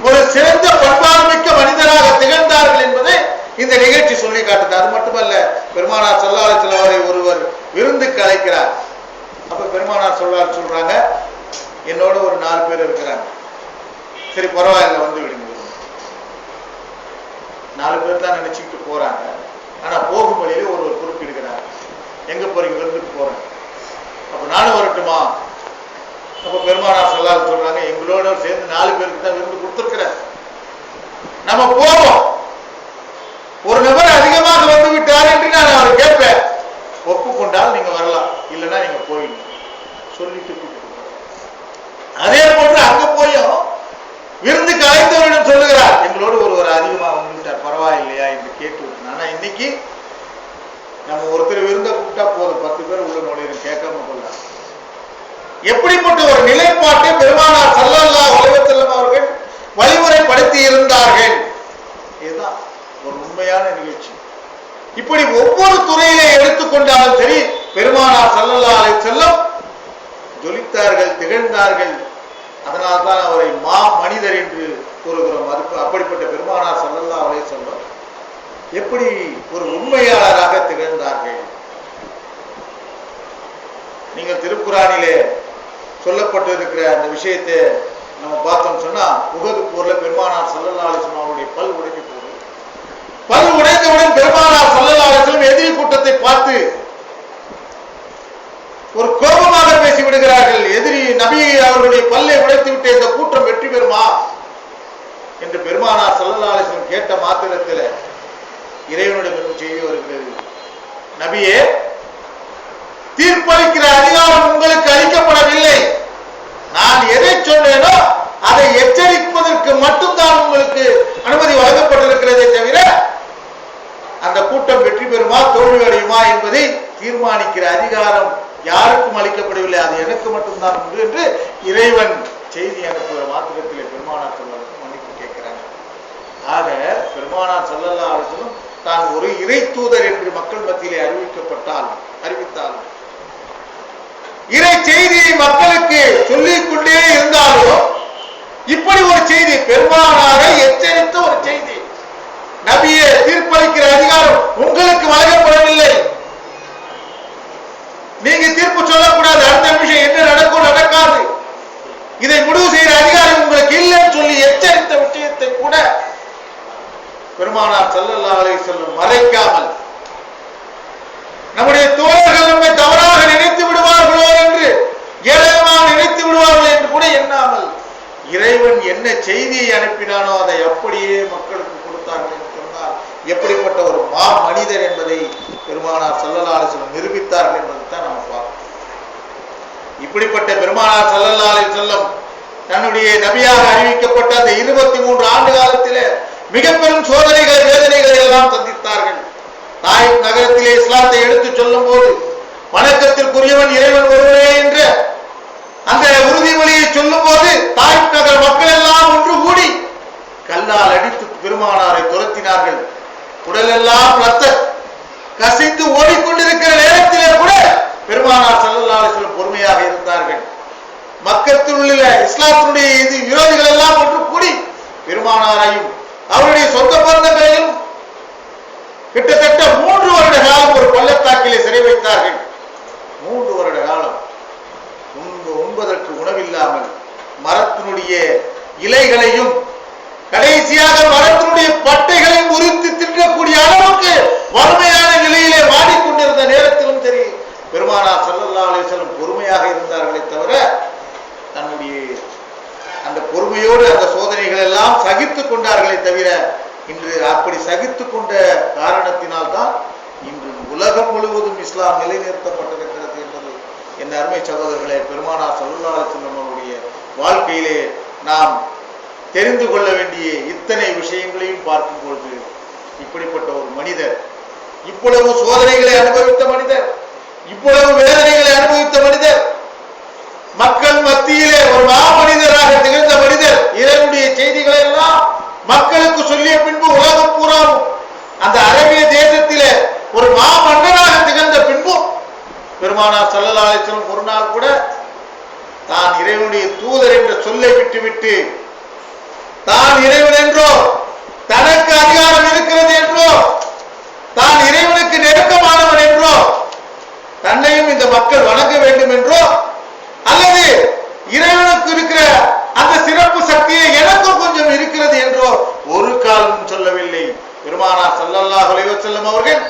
ஒரு சிறந்த பண்பாடு மிக்க மனிதராக திகழ்ந்தார்கள் என்பதை இந்த நிகழ்ச்சி சொல்லி காட்டுது. அது மட்டுமல்ல, பெருமானார் ஸல்லல்லாஹு அலைஹி வஸல்லம் அவரை ஒருவர் விருந்துக்கு அழைக்கிறார். அப்ப பெருமானார் சொல்றாங்க, என்னோட ஒரு 4 பேர் இருக்கிறாங்க, சரி பரவாயில்ல வந்து விடுங்க. 4 பேர் தான் நினைச்சுக்கிட்டு போறாங்க. ஆனா போகும் வழியில ஒரு குறிப்பிடுகிறார், எங்க போறீங்க? விருந்துக்கு போறேன். அப்ப நானும் வரட்டுமா? அப்ப பெருமானார் ஸல்லல்லாஹு அலைஹி வஸல்லம் சொல்றாங்க, எங்களோட சேர்ந்து 4 பேருக்கு தான் விருந்து கொடுத்திருக்கிறேன், நம்ம போவோம். ஒரு நபர் அதிகமாக வந்து விட்டார் என்று நான் அவரை கேட்பேன், ஒப்புக்கொண்டால் நீங்க வரலாம், இல்லைன்னா நீங்க போயிடணும் சொல்லிட்டு அதே போன்று அங்க போயும் விருந்துக்கு அழைத்தவரிடம் சொல்லுகிறார், எங்களோடு ஒருவர் அதிகமாக வந்து விட்டார், பரவாயில்லையா என்று கேட்டு விட்டார். ஆனா இன்னைக்கு நம்ம ஒருத்தர் விருந்த கூப்பிட்டா போதும், 10 பேர் உள்ள நுழையிற கேட்காம கொள்ளலாம். எப்படிப்பட்ட ஒரு நிலைப்பாட்டை பெருமானார் ஸல்லல்லாஹு அலைஹி வஸல்லம் அவர்கள் வழிமுறைப்படுத்தி இருந்தார்கள். இதுதான் ஒரு உண்மையான நிகழ்ச்சி. இப்படி ஒவ்வொரு துறையிலே எடுத்துக்கொண்டாலும் சரி, பெருமானார் ஸல்லல்லாஹு அலைஹி வஸல்லம் ஜொலித்தார்கள், திகழ்ந்தார்கள். அதனால்தான் அவரை மா மனிதர் என்று கூறுகிறோம். அப்படிப்பட்ட பெருமானார் ஸல்லல்லாஹு அலைஹி வஸல்லம் எப்படி ஒரு உண்மையாளராக திகழ்ந்தார்கள். நீங்கள் திருக்குர்ஆனிலே சொல்லப்பட்டிருக்கிற அந்த விஷயத்தை நம்ம பார்த்தோம் சொன்னா, உஹது போர்ல பெருமானார் ஸல்லல்லாஹு அலைஹி வஸல்லம் அவருடைய பல் உடைந்து போகுது. பல் உடைந்தவுடன் பெருமானார் ஸல்லல்லாஹு அலைஹி வஸல்லம் எதிரி கூட்டத்தை பார்த்து ஒரு கோபமாக பேசி விடுகிறார்கள். எதிரி நபியை அவர்களுடைய பல்லை உடைத்து விட்டு இந்த கூட்டம் வெற்றி பெறுமா என்று பெருமானார் ஸல்லல்லாஹு அலைஹி வஸல்லம் கேட்ட மாத்திரத்தில் இறைவனுடைய செய்தி வருகிறது. நபியே, தீர்ப்பளிக்கிற அதிகாரம் உங்களுக்கு அளிக்கப்படவில்லை. நான் எதை சொன்னேனோ அதை எச்சரிப்பதற்கு மட்டும்தான் உங்களுக்கு அனுமதி வழங்கப்பட்டிருக்கிறதே தவிர அந்த கூட்டம் வெற்றி பெறுமா தோல்வி அடையுமா என்பதை தீர்மானிக்கிற அதிகாரம் யாருக்கும் அளிக்கப்படவில்லை. அது எனக்கு மட்டும்தான் உண்டு என்று இறைவன் செய்தி அனுப்புகிற மாத்திரத்திலே பெருமானார் ஸல்லல்லாஹு மன்னிப்பு கேட்கிறாங்க. ஆக பெருமானார் ஸல்லல்லாஹு அலைஹி வஸல்லம் தான் ஒரு இறை தூதர் என்று மக்கள் மத்தியிலே அறிவித்தால் இறை செய்தியை மக்களுக்கு சொல்லிக் கொண்டே இருந்தாலும் இப்படி ஒரு செய்தி, பெருமானாரை எச்சரித்த ஒரு செய்தி, நபியே தீர்ப்பளிக்கிற அதிகாரம் உங்களுக்கு வழங்கப்படவில்லை, நீங்க தீர்ப்பு சொல்லக்கூடாது, அடுத்த நிமிஷம் என்ன நடக்கும் நடக்காது, இதை முடிவு செய்கிற அதிகாரம் உங்களுக்கு இல்லைன்னு சொல்லி எச்சரித்த விஷயத்தை கூட பெருமானார் ஸல்லல்லாஹு அலைஹி வஸல்லம் மறைக்காமல், நம்முடைய தோழர்கள் நம்மை தவறாக நினைத்து விடுவார்களோ என்று, ஏளனமாக நினைத்து விடுவார்கள் என்று கூட எண்ணாமல் இறைவன் என்ன செய்தியை அனுப்பினானோ அதை அப்படியே மக்களுக்கு கொடுத்தார்கள் என்று சொன்னால் எப்படிப்பட்ட ஒரு மா மனிதர் என்பதை பெருமானார் ஸல்லல்லாஹு அலைஹி வஸல்லம் நிரூபித்தார்கள் என்பதைத்தான் நாம் பார்க்கிறோம். இப்படிப்பட்ட பெருமானார் ஸல்லல்லாஹு அலைஹி வஸல்லம் தன்னுடைய நபியாக அறிவிக்கப்பட்ட அந்த 23 ஆண்டு காலத்திலே மிக பெரும் சோதனைகள் வேதனைகளை எல்லாம் சந்தித்தார்கள். தாயிப் நகரத்திலே இஸ்லாத்தை எடுத்து சொல்லும் போது வணக்கத்திற்குரியவன் இறைவன் ஒருவரே என்ற அந்த உறுதிமொழியை சொல்லும் போது தாயிப் நகர மக்கள் எல்லாம் ஒன்று கூடி கல்லால் அடித்து பெருமானாரை துரத்தினார்கள். உடலெல்லாம் ரத்த கசிந்து ஓடிக்கொண்டிருக்கிற நேரத்திலே கூட பெருமானார் ஸல்லல்லாஹு அலைஹி வஸல்லம் பொறுமையாக இருந்தார்கள். மக்கத்தில் உள்ள இஸ்லாத்தினுடைய விரோதிகள் எல்லாம் ஒன்று கூடி பெருமானாரையும் அவருடைய சொந்த பந்தங்களையும் கிட்டத்தட்ட 3 வருட காலம் ஒரு பள்ளத்தாக்கிலே சிறை வைத்தார்கள். 3 வருட காலம் உண்பதற்கு உணவில்லாமல் மரத்தினுடைய இலைகளையும் கடைசியாக மரத்தினுடைய பட்டைகளையும் உரித்து திட்டக்கூடிய அளவுக்கு வறுமையான நிலையிலே வாடிக்கொண்டிருந்த நேரத்திலும் சரி பெருமானார் ஸல்லல்லாஹு அலைஹி வஸல்லம் பொறுமையாக இருந்தார்களே தவிர தன்னுடைய அந்த பொறுமையோடு அந்த சோதனைகள் எல்லாம் சகித்துக் கொண்டார்களே தவிர இன்று அப்படி சகித்துக் கொண்ட காரணத்தினால்தான் இன்று உலகம் முழுவதும் இஸ்லாம் நிலைநிறுத்தப்பட்டிருக்கிறது என்பது என் அருமை சகோதரர்களே பெருமானார் ஸல்லல்லாஹு அலைஹி வஸல்லம் அவருடைய வாழ்க்கையிலே நாம் தெரிந்து கொள்ள வேண்டிய இத்தனை விஷயங்களையும் பார்க்கும் பொழுது இப்படிப்பட்ட ஒரு மனிதர், இவ்வளவு சோதனைகளை அனுபவித்த மனிதர், இவ்வளவு வேதனைகளை அனுபவித்த மனிதர், மக்கள் மத்தியிலே ஒரு மாமனிதராக திகழ்ந்த மனிதர், இறைவனுடைய செய்திகளை எல்லாம் மக்களுக்கு சொல்லிய பின்பு உலகம் பூராவும் அந்த அரபிய தேசத்திலே ஒரு மாமன்னராக திகழ்ந்த பின்பும் பெருமானார் ஸல்லல்லாஹு அலைஹி வஸல்லம் ஒரு நாள் கூட தான் இறைவனுடைய தூதர் என்ற சொல்லை விட்டுவிட்டு தான் இறைவன் என்றோ தனக்கு அதிகாரம் இருக்கிறது என்றோ தான் இறைவனுக்கு நெருக்கமானவன் என்றோ தன்னையும் இந்த மக்கள் வணங்க வேண்டும் என்றோ அல்லது இறைவனுக்கு இருக்கிற அந்த சிறப்பு சக்தியை எனக்கும் கொஞ்சம் இருக்கிறது என்றோ ஒரு காலமும் சொல்லவில்லை. பெருமானார் ஸல்லல்லாஹு அலைஹி வஸல்லம் அவர்கள்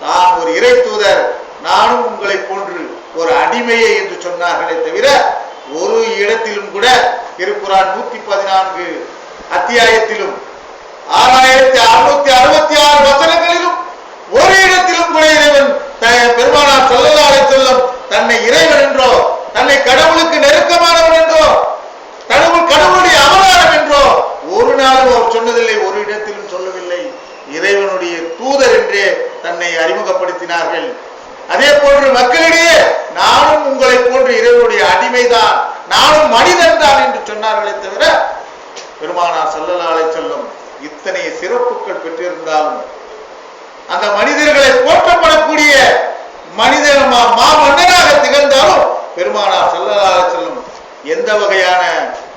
நான் ஒரு இறை தூதர், நானும் உங்களை போன்று ஒரு அடிமையே என்று சொன்னார்களே தவிர ஒரு இடத்திலும் கூட திருக்குர்ஆன் 114 அத்தியாயத்திலும் 6666 வசனங்களிலும் ஒரு இடத்திலும் கூட இறைவன் பெருமானார் ஸல்லல்லாஹு அலைஹி வஸல்லம் தன்னை இறைவன் என்றோ தன்னை கடவுளுக்கு நெருக்கமானவன் என்றோ கடவுளுடைய அவதாரம் என்றோ ஒரு நாளும் அவர் சொன்னதில்லை, ஒரு இடத்திலும் சொல்லவில்லை. இறைவனுடைய தூதர் என்றே தன்னை அறிமுகப்படுத்தினார்கள். அதே போன்று மக்களிடையே நானும் உங்களை போன்று இறைவனுடைய அடிமைதான், நானும் மனிதன் தான் என்று சொன்னார்களே தவிர பெருமானார் ஸல்லல்லாஹு அலைஹி வஸல்லம் இத்தனை சிறப்புகள் பெற்றிருந்தாலும் அந்த மனிதர்களை போற்றப்படக்கூடிய மனிதர் மாமன்னராக திகழ்ந்தாலும் பெருமானார் ஸல்லல்லாஹு அலைஹி வஸல்லம் எந்த வகையான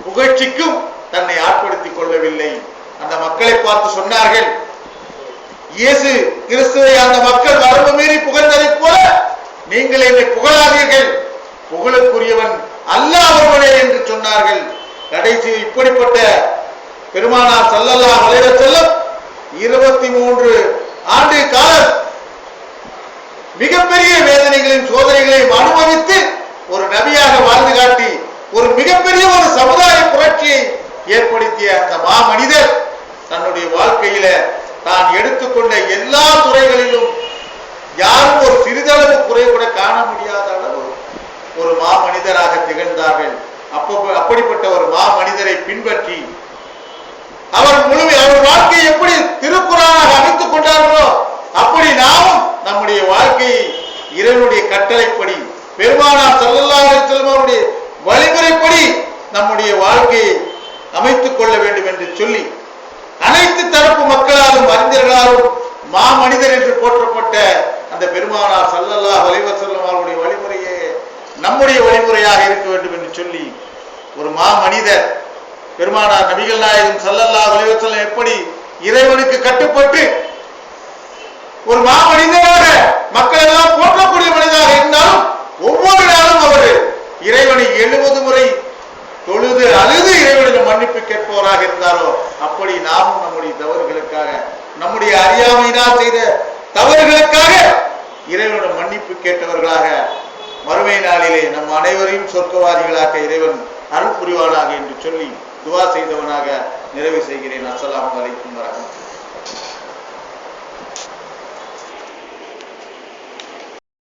புகழ்ச்சிக்கும் தன்னை ஆட்படுத்திக் கொள்ளவில்லை. அந்த மக்களை பார்த்து சொன்னார்கள், இயேசு கிறிஸ்துவை அந்த மக்கள் வரம்பு மீறி புகழ்ந்ததை போல நீங்கள் என்னை புகழாதீர்கள், புகழுக்குரியவன் அல்லாஹ் ஒருவனே என்று சொன்னார்கள். கடைசி இப்படிப்பட்ட பெருமானார் ஸல்லல்லாஹு அலைஹி வஸல்லம் 23 ஆண்டு காலம் மிகப்பெரிய வேதனைகளையும் சோதனைகளையும் அனுபவித்து ஒரு நபியாக வாழ்ந்து காட்டி ஒரு மிகப்பெரிய ஒரு சமுதாய புரட்சியை ஏற்படுத்திய அந்த மாமனிதர் தன்னுடைய வாழ்க்கையில தான் எடுத்துக்கொண்ட எல்லா துறைகளிலும் யாரும் ஒரு சிறிதளவு குறை கூட காண முடியாத அளவு ஒரு மாமனிதராக திகழ்ந்தார்கள். அப்படிப்பட்ட ஒரு மாமனிதரை பின்பற்றி அவர் வாழ்க்கையை எப்படி திருக்குறானாக அமைத்துக் கொண்டார்களோ அப்படி நாமும் நம்முடைய வாழ்க்கையை இறைவனுடைய கட்டளைப்படி பெருமானார் ஸல்லல்லாஹு அலைஹி வஸல்லம் அவருடைய வழிமுறைப்படி நம்முடைய வாழ்க்கையை அமைத்துக் கொள்ள வேண்டும் என்று சொல்லி அனைத்து தரப்பு மக்களாலும் அறிஞர்களாலும் மாமனிதர் என்று போற்றப்பட்ட அந்த பெருமானார் ஸல்லல்லாஹு அலைஹி வஸல்லம் அவருடைய வழிமுறையே நம்முடைய வழிமுறையாக இருக்க வேண்டும் என்று சொல்லி ஒரு மாமனிதர் பெருமானார் நபிகள் நாயகம் ஸல்லல்லாஹு அலைஹி வஸல்லம் எப்படி இறைவனுக்கு கட்டுப்பட்டு ஒரு மாமனிதராக மக்கள் எல்லாம் போற்றக்கூடிய மனிதராக இருந்தாலும் ஒவ்வொரு நாளும் அவர் இறைவனை 70 முறை தொழுது அழுது இறைவனிடம் மன்னிப்பு கேட்பவராக இருந்தாரோ அப்படி நாமும் நம்முடைய தவறுகளுக்காக நம்முடைய அறியாமையினால் செய்த தவறுகளுக்காக இறைவனிடம் மன்னிப்பு கேட்டவர்களாக மறுமை நாளிலே நம் அனைவரையும் சொர்க்கவாதிகளாக இறைவன் அருள் புரிவானாக என்று சொல்லி துவா செய்தவனாக நிறைவு செய்கிறேன். அஸ்ஸலாமு அலைக்கும் வரஹ்மத்துல்லாஹி.